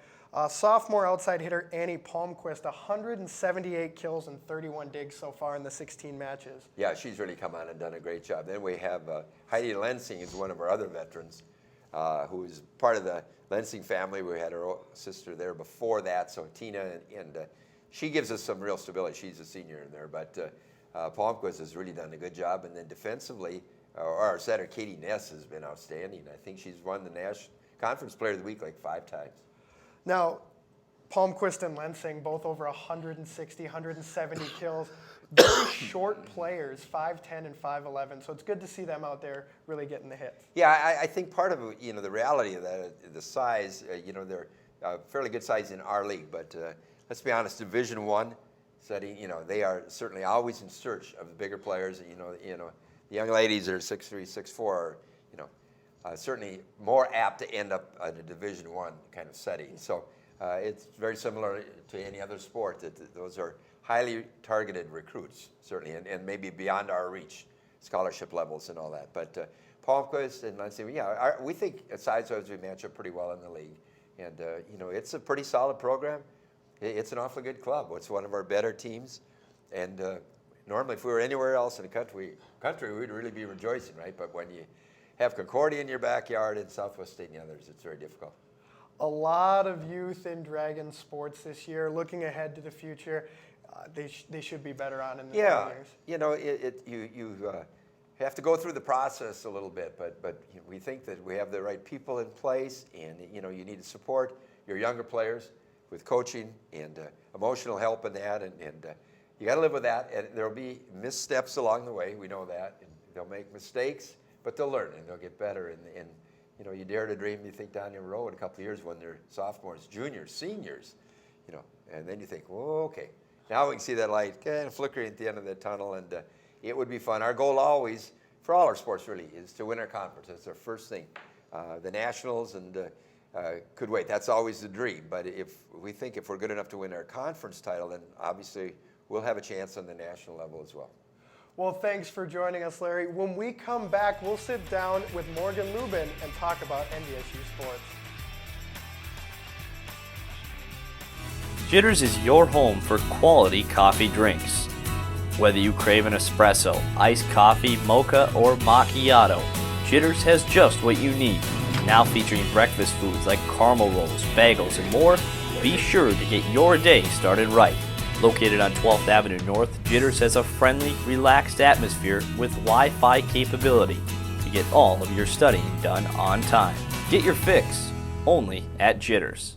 Sophomore outside hitter Annie Palmquist, 178 kills and 31 digs so far in the 16 matches. Yeah, she's really come on and done a great job. Then we have Heidi Lensing is one of our other veterans who is part of the Lensing family. We had her sister there before that, so Tina, and she gives us some real stability. She's a senior in there, but Palmquist has really done a good job. And then defensively, our setter Katie Ness has been outstanding. I think she's won the National Conference Player of the Week like 5 times. Now, Palmquist and Lensing, both over 160, 170 kills. Very short players, 5'10" and 5'11", so it's good to see them out there really getting the hits. Yeah, I think part of, you know, the reality of that, the size, you know, they're fairly good size in our league, but let's be honest, Division I setting, you know, they are certainly always in search of the bigger players. You know, the young ladies that are 6'3", 6'4", are, you know, certainly more apt to end up at a Division I kind of setting. So it's very similar to any other sport. That those are highly targeted recruits, certainly, and maybe beyond our reach, scholarship levels and all that. But Palmquist and Lensing, yeah, we think size-wise we match up pretty well in the league. And, you know, it's a pretty solid program. It's an awfully good club. It's one of our better teams. And normally if we were anywhere else in the country, we'd really be rejoicing, right? But when you have Concordia in your backyard and Southwest State and the others, it's very difficult. A lot of youth in Dragon sports this year. Looking ahead to the future, they should be better on in the coming years. You know, you have to go through the process a little bit, but we think that we have the right people in place, and you know, you need to support your younger players with coaching and emotional help in that, and you got to live with that. And there'll be missteps along the way. We know that, and they'll make mistakes, but they'll learn and they'll get better. And you know, you dare to dream. You think down the road in a couple of years when they're sophomores, juniors, seniors, you know, and then you think, well, okay, now we can see that light kind of flickering at the end of the tunnel, and it would be fun. Our goal always, for all our sports really, is to win our conference. That's our first thing. The nationals and could wait. That's always the dream. But if we're good enough to win our conference title, then obviously we'll have a chance on the national level as well. Well, thanks for joining us, Larry. When we come back, we'll sit down with Morgan Lubben and talk about NDSU sports. Jitters is your home for quality coffee drinks. Whether you crave an espresso, iced coffee, mocha, or macchiato, Jitters has just what you need. Now featuring breakfast foods like caramel rolls, bagels, and more, be sure to get your day started right. Located on 12th Avenue North, Jitters has a friendly, relaxed atmosphere with Wi-Fi capability to get all of your studying done on time. Get your fix only at Jitters.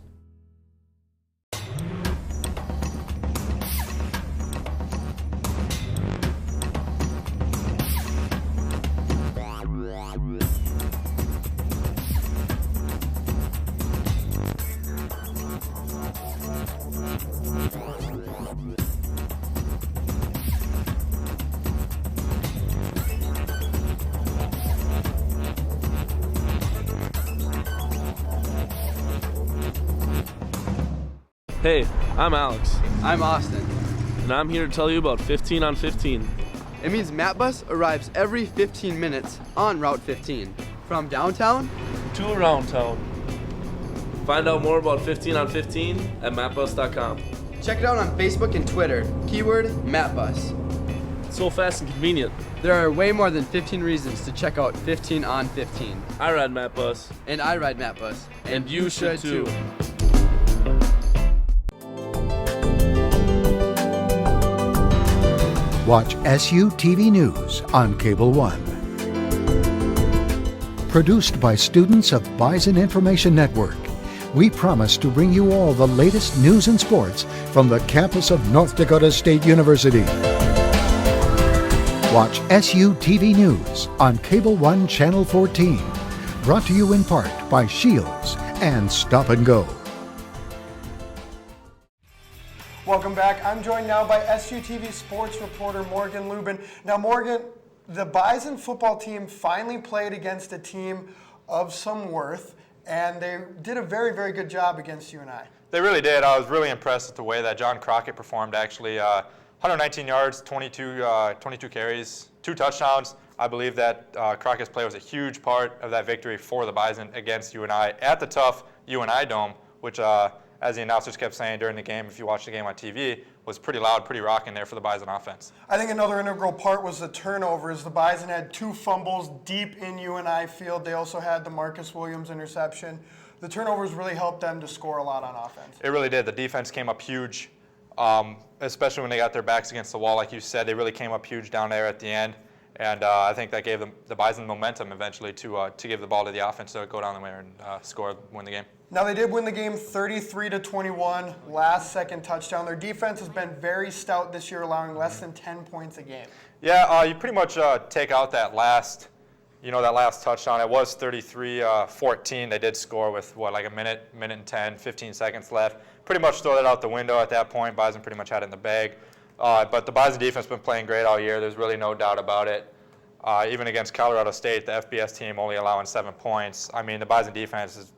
Hey, I'm Alex, I'm Austin. and I'm here to tell you about 15 on 15. It means Matt Bus arrives every 15 minutes on Route 15 from downtown. To around town. Find out more about 15 on 15 at mapbus.com. Check it out on Facebook and Twitter. Keyword MattBus. It's so fast and convenient. There are way more than 15 reasons to check out 15 on 15. I ride MapBus. And I ride MattBus. And you should too. Watch SU TV News on Cable One. Produced by students of Bison Information Network, we promise to bring you all the latest news and sports from the campus of North Dakota State University. Watch SU TV News on Cable One Channel 14. Brought to you in part by Shields and Stop and Go. Welcome back. I'm joined now by SUTV sports reporter Morgan Lubben. Now, Morgan, the Bison football team finally played against a team of some worth, and they did a very, very good job against UNI. They really did. I was really impressed with the way that John Crockett performed, actually. 119 yards, 22 carries, 2 touchdowns. I believe that Crockett's play was a huge part of that victory for the Bison against UNI at the tough UNI Dome, which as the announcers kept saying during the game, if you watch the game on TV, was pretty loud, pretty rocking there for the Bison offense. I think another integral part was the turnovers. The Bison had 2 fumbles deep in UNI field. They also had the Marcus Williams interception. The turnovers really helped them to score a lot on offense. It really did. The defense came up huge, especially when they got their backs against the wall. Like you said, they really came up huge down there at the end. And I think that gave them the Bison momentum eventually to give the ball to the offense to go down there and win the game. Now, they did win the game 33-21, last-second touchdown. Their defense has been very stout this year, allowing less than 10 points a game. Yeah, you pretty much take out that last touchdown. It was 33-14. They did score with, like a minute and 10, 15 seconds left. Pretty much throw that out the window at that point. Bison pretty much had it in the bag. But the Bison defense has been playing great all year. There's really no doubt about it. Even against Colorado State, the FBS team only allowing 7 points. I mean, the Bison defense is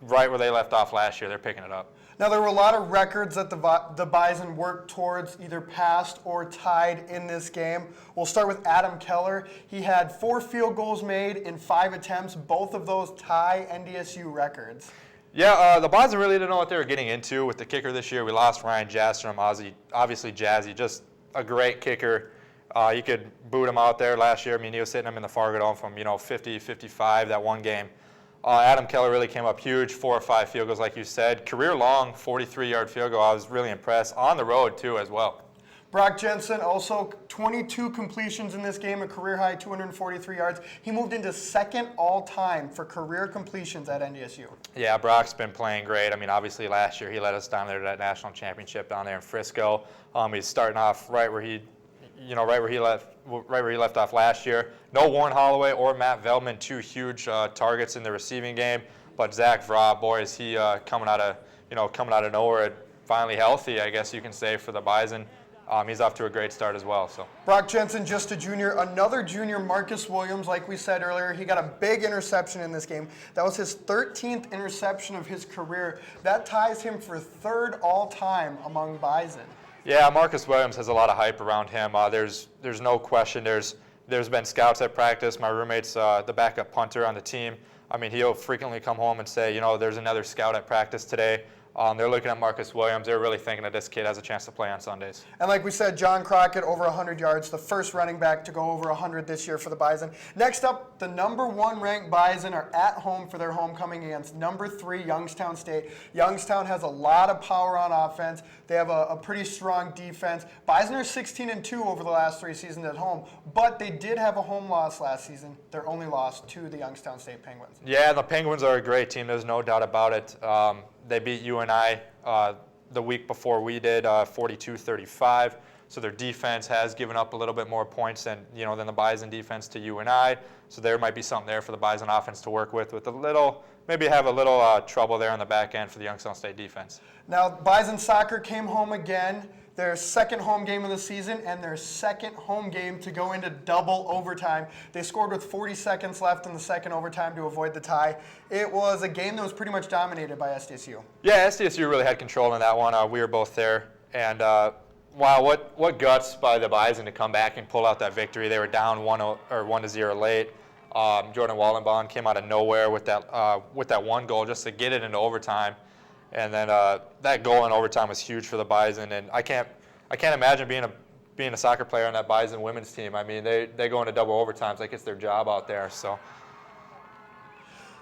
right where they left off last year. They're picking it up. Now, there were a lot of records that the Bison worked towards, either passed or tied in this game. We'll start with Adam Keller. He had 4 field goals made in 5 attempts. Both of those tie NDSU records. Yeah, the Bison really didn't know what they were getting into with the kicker this year. We lost Ryan Jastrom, obviously Jazzy, just a great kicker. You could boot him out there last year. I mean, he was sitting him in the Fargo Dome from 50, 55 that one game. Adam Keller really came up huge, 4 or 5 field goals, like you said. Career-long 43-yard field goal. I was really impressed. On the road, too, as well. Brock Jensen, also 22 completions in this game, a career-high 243 yards. He moved into second all-time for career completions at NDSU. Yeah, Brock's been playing great. I mean, obviously last year he led us down there to that national championship down there in Frisco. He's starting off right where he left off last year. No Warren Holloway or Matt Veldman, 2 huge targets in the receiving game. But Zach Vrah, boy, is he coming out of nowhere, finally healthy, I guess you can say, for the Bison. He's off to a great start as well. So Brock Jensen, just a junior. Another junior, Marcus Williams, like we said earlier, he got a big interception in this game. That was his 13th interception of his career. That ties him for 3rd all-time among Bison. Yeah, Marcus Williams has a lot of hype around him. There's no question. There's been scouts at practice. My roommate's the backup punter on the team. I mean, he'll frequently come home and say, there's another scout at practice today. They're looking at Marcus Williams. They're really thinking that this kid has a chance to play on Sundays. And like we said, John Crockett over 100 yards, the first running back to go over 100 this year for the Bison. Next up, the #1 ranked Bison are at home for their homecoming against #3 Youngstown State. Youngstown has a lot of power on offense. They have a pretty strong defense. Bison are 16-2 over the last 3 seasons at home, but they did have a home loss last season. Their only loss to the Youngstown State Penguins. Yeah, the Penguins are a great team. There's no doubt about it. They beat UNI the week before we did, 42-35. So their defense has given up a little bit more points than the Bison defense to UNI. So there might be something there for the Bison offense to work with a little, maybe have a little trouble there on the back end for the Youngstown State defense. Now, Bison soccer came home again. Their second home game of the season and their second home game to go into double overtime. They scored with 40 seconds left in the second overtime to avoid the tie. It was a game that was pretty much dominated by SDSU. Yeah, SDSU really had control in that one. We were both there. And wow, what guts by the Bison to come back and pull out that victory. They were down 1-0 late. Jordan Wallenbaum came out of nowhere with that one goal just to get it into overtime. And then that goal in overtime was huge for the Bison, and I can't imagine being a soccer player on that Bison women's team. I mean, they go into double overtimes like it's their job out there. So.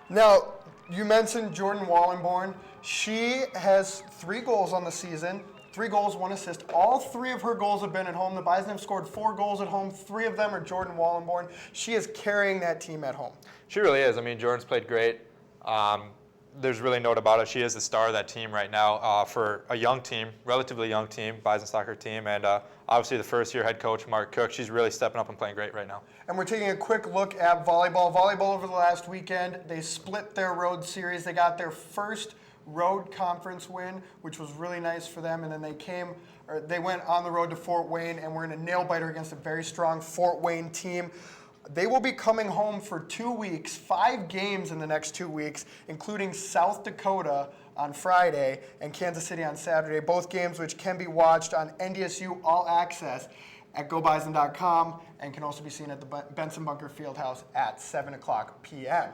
Now, you mentioned Jordan Wallenborn. She has 3 goals on the season, 3 goals, 1 assist. All 3 of her goals have been at home. The Bison have scored 4 goals at home. 3 of them are Jordan Wallenborn. She is carrying that team at home. She really is. I mean, Jordan's played great. There's really no doubt about it. She is the star of that team right now for a young team, relatively young team, Bison soccer team, and obviously the first-year head coach, Mark Cook. She's really stepping up and playing great right now. And we're taking a quick look at volleyball. Volleyball over the last weekend, they split their road series. They got their first road conference win, which was really nice for them, and then they went on the road to Fort Wayne and were in a nail-biter against a very strong Fort Wayne team. They will be coming home for 2 weeks, 5 games in the next 2 weeks, including South Dakota on Friday and Kansas City on Saturday, both games which can be watched on NDSU All Access at GoBison.com and can also be seen at the Benson Bunker Fieldhouse at 7 o'clock p.m.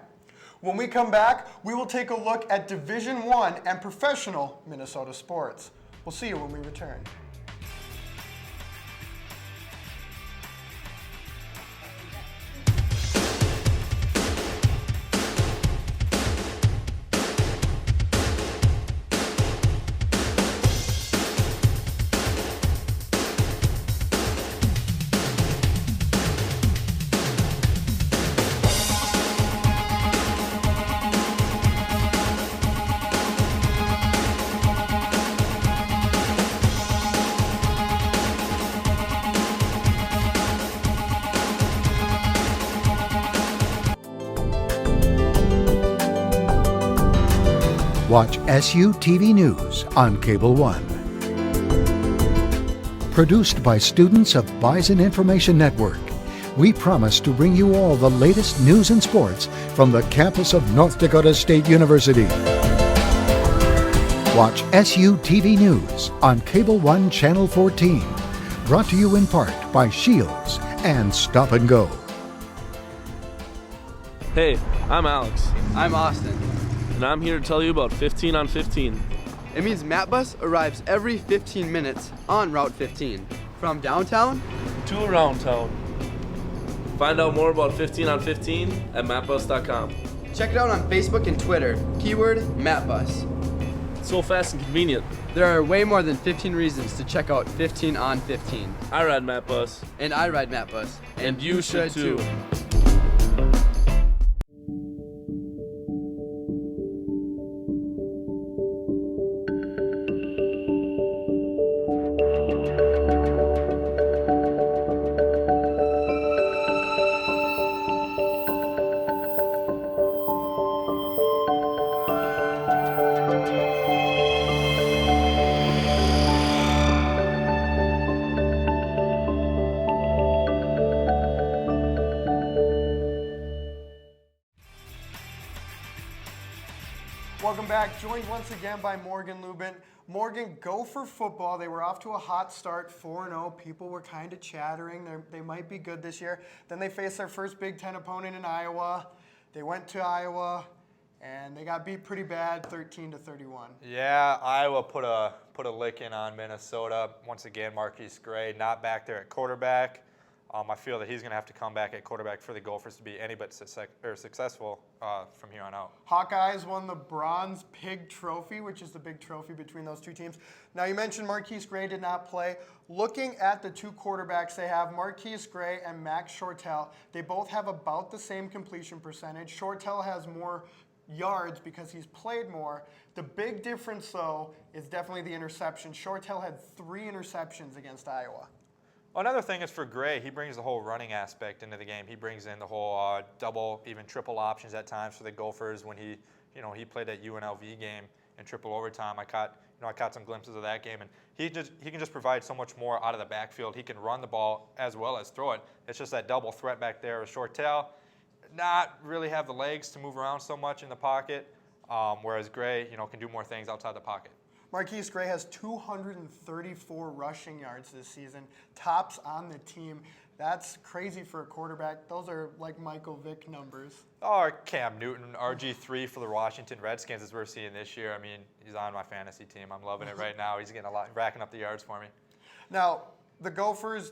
When we come back, we will take a look at Division I and professional Minnesota sports. We'll see you when we return. Watch SU TV News on Cable One. Produced by students of Bison Information Network, we promise to bring you all the latest news and sports from the campus of North Dakota State University. Watch SU TV News on Cable One Channel 14. Brought to you in part by Shields and Stop and Go. Hey, I'm Alex. I'm Austin. And I'm here to tell you about 15 on 15. It means MapBus arrives every 15 minutes on Route 15, from downtown to around town. Find out more about 15 on 15 at mapbus.com. Check it out on Facebook and Twitter, keyword MapBus. It's so fast and convenient. There are way more than 15 reasons to check out 15 on 15. I ride MapBus. And I ride MapBus. And you should too. Welcome back. Joined once again by Morgan Lubben. Morgan, Gopher football. They were off to a hot start, 4-0. People were kind of chattering. They might be good this year. Then they faced their first Big Ten opponent in Iowa. They went to Iowa, and they got beat pretty bad, 13-31. Yeah, Iowa put a licking on Minnesota. Once again, Marquise Gray not back there at quarterback. I feel that he's going to have to come back at quarterback for the Gophers to be any but successful from here on out. Hawkeyes won the Bronze Pig Trophy, which is the big trophy between those two teams. Now, you mentioned Marquise Gray did not play. Looking at the two quarterbacks they have, Marquise Gray and Max Shortell, they both have about the same completion percentage. Shortell has more yards because he's played more. The big difference, though, is definitely the interception. Shortell had 3 interceptions against Iowa. Another thing is for Gray, he brings the whole running aspect into the game. He brings in the whole double, even triple options at times for the Gophers. When he played that UNLV game in triple overtime, I caught some glimpses of that game, and he can just provide so much more out of the backfield. He can run the ball as well as throw it. It's just that double threat back there, a short tail, not really have the legs to move around so much in the pocket, whereas Gray, can do more things outside the pocket. Marquise Gray has 234 rushing yards this season, tops on the team. That's crazy for a quarterback. Those are like Michael Vick numbers. Or Cam Newton, RG3 for the Washington Redskins, as we're seeing this year. I mean, he's on my fantasy team. I'm loving it right now. He's getting racking up the yards for me. Now, the Gophers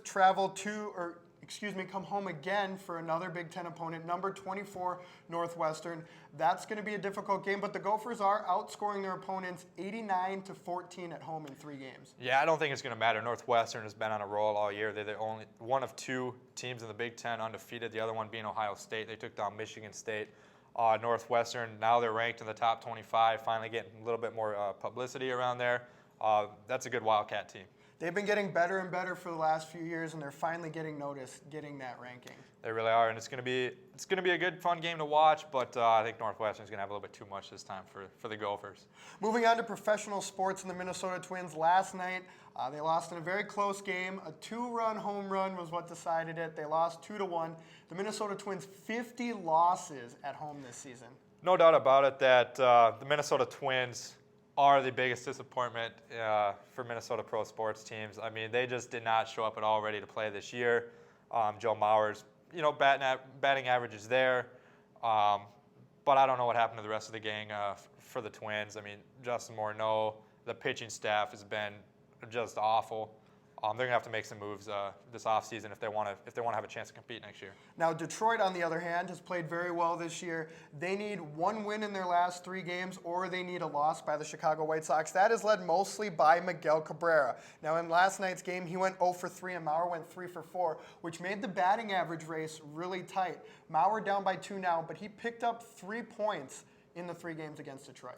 come home again for another Big Ten opponent, number 24 Northwestern. That's going to be a difficult game, but the Gophers are outscoring their opponents 89-14 at home in 3 games. Yeah, I don't think it's going to matter. Northwestern has been on a roll all year. They're the only one of 2 teams in the Big Ten undefeated, the other one being Ohio State. They took down Michigan State. Northwestern, now they're ranked in the top 25, finally getting a little bit more publicity around there. That's a good Wildcat team. They've been getting better and better for the last few years, and they're finally getting noticed, getting that ranking. They really are, and it's going to be a good, fun game to watch. But I think Northwestern's going to have a little bit too much this time for the Gophers. Moving on to professional sports, and the Minnesota Twins last night, they lost in a very close game. A 2-run home run was what decided it. They lost 2-1. The Minnesota Twins 50 losses at home this season. No doubt about it that the Minnesota Twins are the biggest disappointment for Minnesota pro sports teams. I mean, they just did not show up at all ready to play this year. Joe Mauer's, batting average is there, but I don't know what happened to the rest of the gang for the Twins. I mean, Justin Morneau, the pitching staff has been just awful. They're gonna have to make some moves this offseason if they want to have a chance to compete next year. Now, Detroit, on the other hand, has played very well this year. They need 1 win in their last 3 games, or they need a loss by the Chicago White Sox. That is led mostly by Miguel Cabrera. Now, in last night's game, he went 0 for 3, and Mauer went 3 for 4, which made the batting average race really tight. Mauer down by 2 now, but he picked up 3 points in the 3 games against Detroit.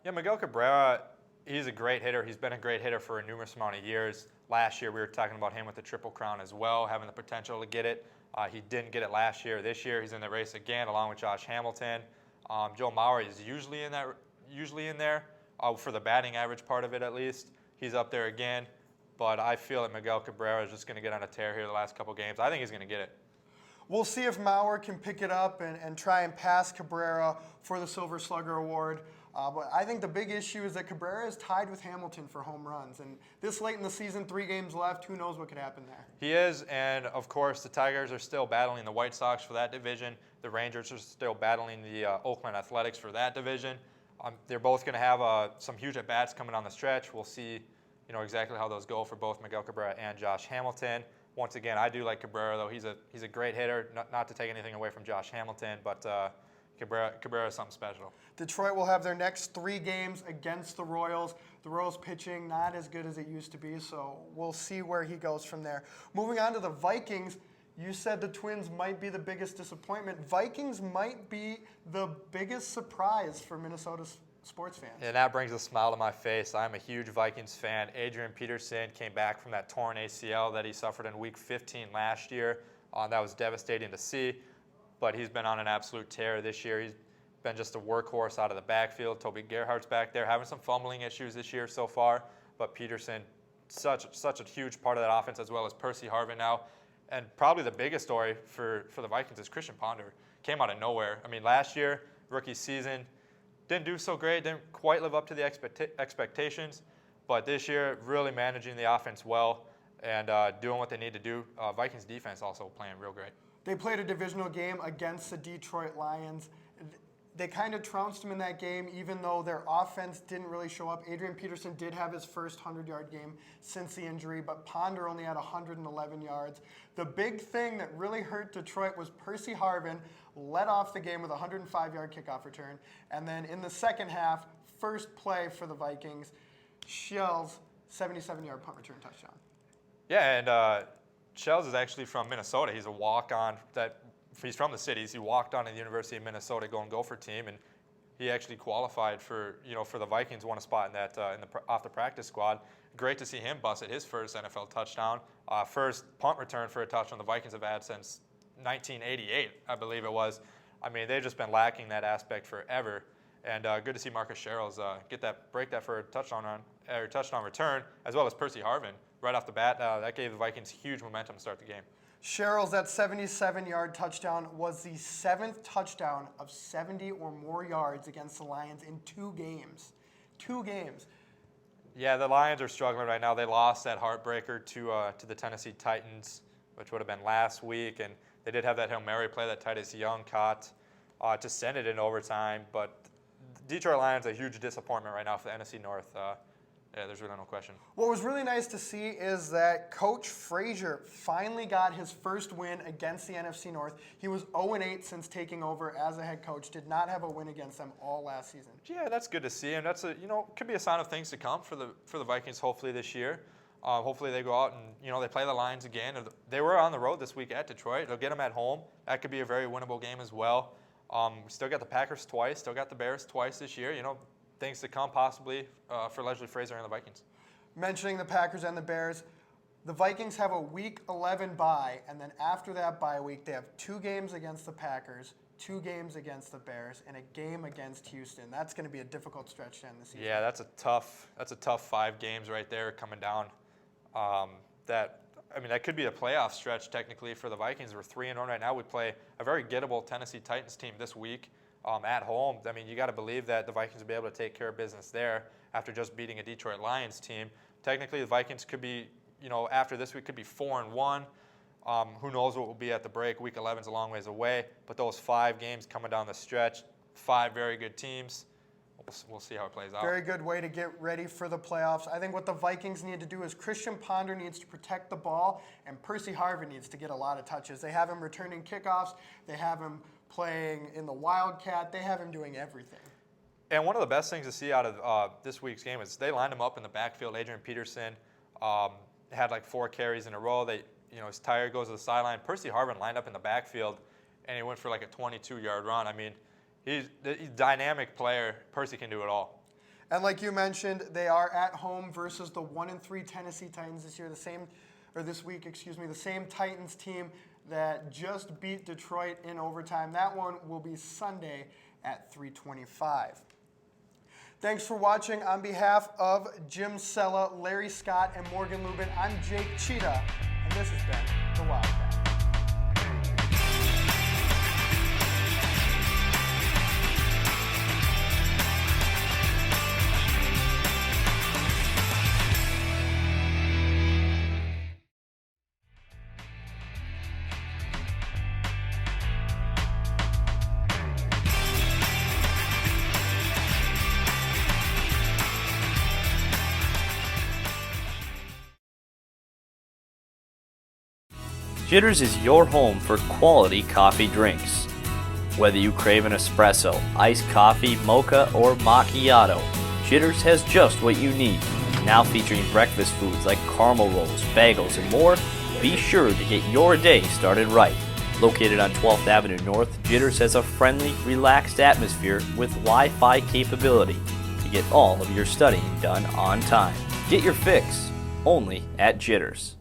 Yeah, Miguel Cabrera, he's a great hitter. He's been a great hitter for a numerous amount of years. Last year, we were talking about him with the Triple Crown as well, having the potential to get it. He didn't get it last year. This year, he's in the race again, along with Josh Hamilton. Joe Mauer is usually in there for the batting average part of it, at least. He's up there again, but I feel that Miguel Cabrera is just going to get on a tear here the last couple games. I think he's going to get it. We'll see if Mauer can pick it up and try and pass Cabrera for the Silver Slugger Award. But I think the big issue is that Cabrera is tied with Hamilton for home runs. And this late in the season, 3 games left, who knows what could happen there. He is, and of course, the Tigers are still battling the White Sox for that division. The Rangers are still battling the Oakland Athletics for that division. They're both going to have some huge at-bats coming on the stretch. We'll see exactly how those go for both Miguel Cabrera and Josh Hamilton. Once again, I do like Cabrera, though. He's a great hitter, not to take anything away from Josh Hamilton, but Cabrera is something special. Detroit will have their next 3 games against the Royals. The Royals pitching not as good as it used to be, so we'll see where he goes from there. Moving on to the Vikings, you said the Twins might be the biggest disappointment. Vikings might be the biggest surprise for Minnesota sports fans. And that brings a smile to my face. I'm a huge Vikings fan. Adrian Peterson came back from that torn ACL that he suffered in Week 15 last year. That was devastating to see, but he's been on an absolute tear this year. He's been just a workhorse out of the backfield. Toby Gerhardt's back there having some fumbling issues this year so far, but Peterson, such a huge part of that offense, as well as Percy Harvin now. And probably the biggest story for the Vikings is Christian Ponder. Came out of nowhere. I mean, last year, rookie season, didn't do so great, didn't quite live up to the expectations, but this year, really managing the offense well and doing what they need to do. Vikings defense also playing real great. They played a divisional game against the Detroit Lions. They kind of trounced them in that game, even though their offense didn't really show up. Adrian Peterson did have his first 100-yard game since the injury, but Ponder only had 111 yards. The big thing that really hurt Detroit was Percy Harvin led off the game with a 105-yard kickoff return. And then in the second half, first play for the Vikings, Shell's 77-yard punt return touchdown. Yeah, and Shells is actually from Minnesota. He's a walk-on. He's from the cities. He walked on to the University of Minnesota going Gopher team, and he actually qualified for the Vikings, won a spot in that off the practice squad. Great to see him busted his first NFL touchdown. First punt return for a touchdown the Vikings have had since 1988, I believe it was. I mean, they've just been lacking that aspect forever. And good to see Marcus Sherrills break that for a touchdown return, as well as Percy Harvin right off the bat. That gave the Vikings huge momentum to start the game. Sherrills, that 77-yard touchdown was the 7th touchdown of 70 or more yards against the Lions in 2 games. 2 games. Yeah, the Lions are struggling right now. They lost that heartbreaker to the Tennessee Titans, which would have been last week, and they did have that Hail Mary play that Titus Young caught to send it in overtime. But Detroit Lions are a huge disappointment right now for the NFC North. Yeah, there's really no question. What was really nice to see is that Coach Frazier finally got his first win against the NFC North. He was 0-8 since taking over as a head coach. Did not have a win against them all last season. Yeah, that's good to see, and that's could be a sign of things to come for the Vikings. Hopefully this year, hopefully they go out and they play the Lions again. They were on the road this week at Detroit. They'll get them at home. That could be a very winnable game as well. We still got the Packers twice. Still got the Bears twice this year. Things to come possibly for Leslie Frazier and the Vikings. Mentioning the Packers and the Bears, the Vikings have a Week 11 bye, and then after that bye week, they have 2 games against the Packers, 2 games against the Bears, and a game against Houston. That's going to be a difficult stretch to end the season. Yeah, that's a tough 5 games right there coming down. That could be a playoff stretch technically for the Vikings. We're 3-1 right now. We play a very gettable Tennessee Titans team this week. At home. I mean, you got to believe that the Vikings will be able to take care of business there after just beating a Detroit Lions team. Technically, the Vikings could be, after this week, could be 4-1. Who knows what will be at the break? Week 11 is a long ways away. But those 5 games coming down the stretch, 5 very good teams. We'll see how it plays out. Very good way to get ready for the playoffs. I think what the Vikings need to do is Christian Ponder needs to protect the ball, and Percy Harvin needs to get a lot of touches. They have him returning kickoffs. They have him playing in the Wildcat. They have him doing everything. And one of the best things to see out of this week's game is they lined him up in the backfield. Adrian Peterson had like 4 carries in a row. His tire goes to the sideline. Percy Harvin lined up in the backfield, and he went for like a 22-yard run. I mean, he's a dynamic player. Percy can do it all. And like you mentioned, they are at home versus the 1-3 Tennessee Titans this year. This week, the same Titans team that just beat Detroit in overtime. That one will be Sunday at 3:25. Thanks for watching. On behalf of Jim Cella, Larry Scott, and Morgan Lubben, I'm Jake Tschida, and this has been The Wildcat. Jitters is your home for quality coffee drinks. Whether you crave an espresso, iced coffee, mocha, or macchiato, Jitters has just what you need. Now featuring breakfast foods like caramel rolls, bagels, and more, be sure to get your day started right. Located on 12th Avenue North, Jitters has a friendly, relaxed atmosphere with Wi-Fi capability to get all of your studying done on time. Get your fix only at Jitters.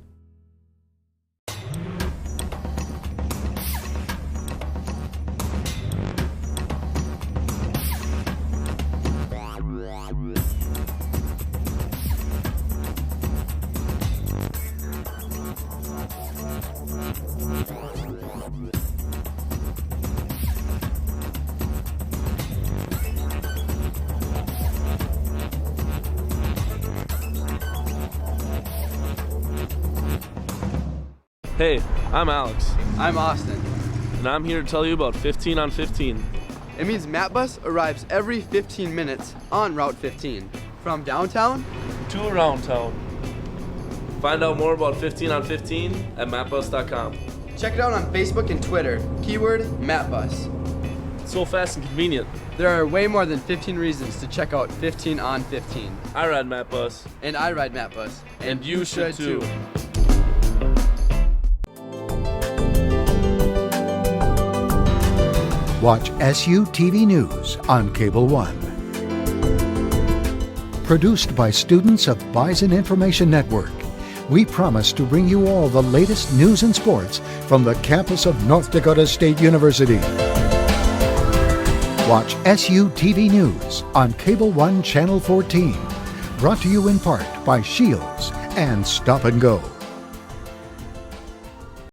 Hey, I'm Alex, I'm Austin. and I'm here to tell you about 15 on 15. It means Matt Bus arrives every 15 minutes on Route 15 from downtown To around town. Find out more about 15 on 15 at mapbus.com. Check it out on Facebook and Twitter. Keyword MapBus. It's so fast and convenient. There are way more than 15 reasons to check out 15 on 15. I ride MapBus. And I ride MapBus. And you should too. Watch SU TV News on Cable One. Produced by students of Bison Information Network, we promise to bring you all the latest news and sports from the campus of North Dakota State University. Watch SU TV News on Cable 1 Channel 14. Brought to you in part by Shields and Stop and Go.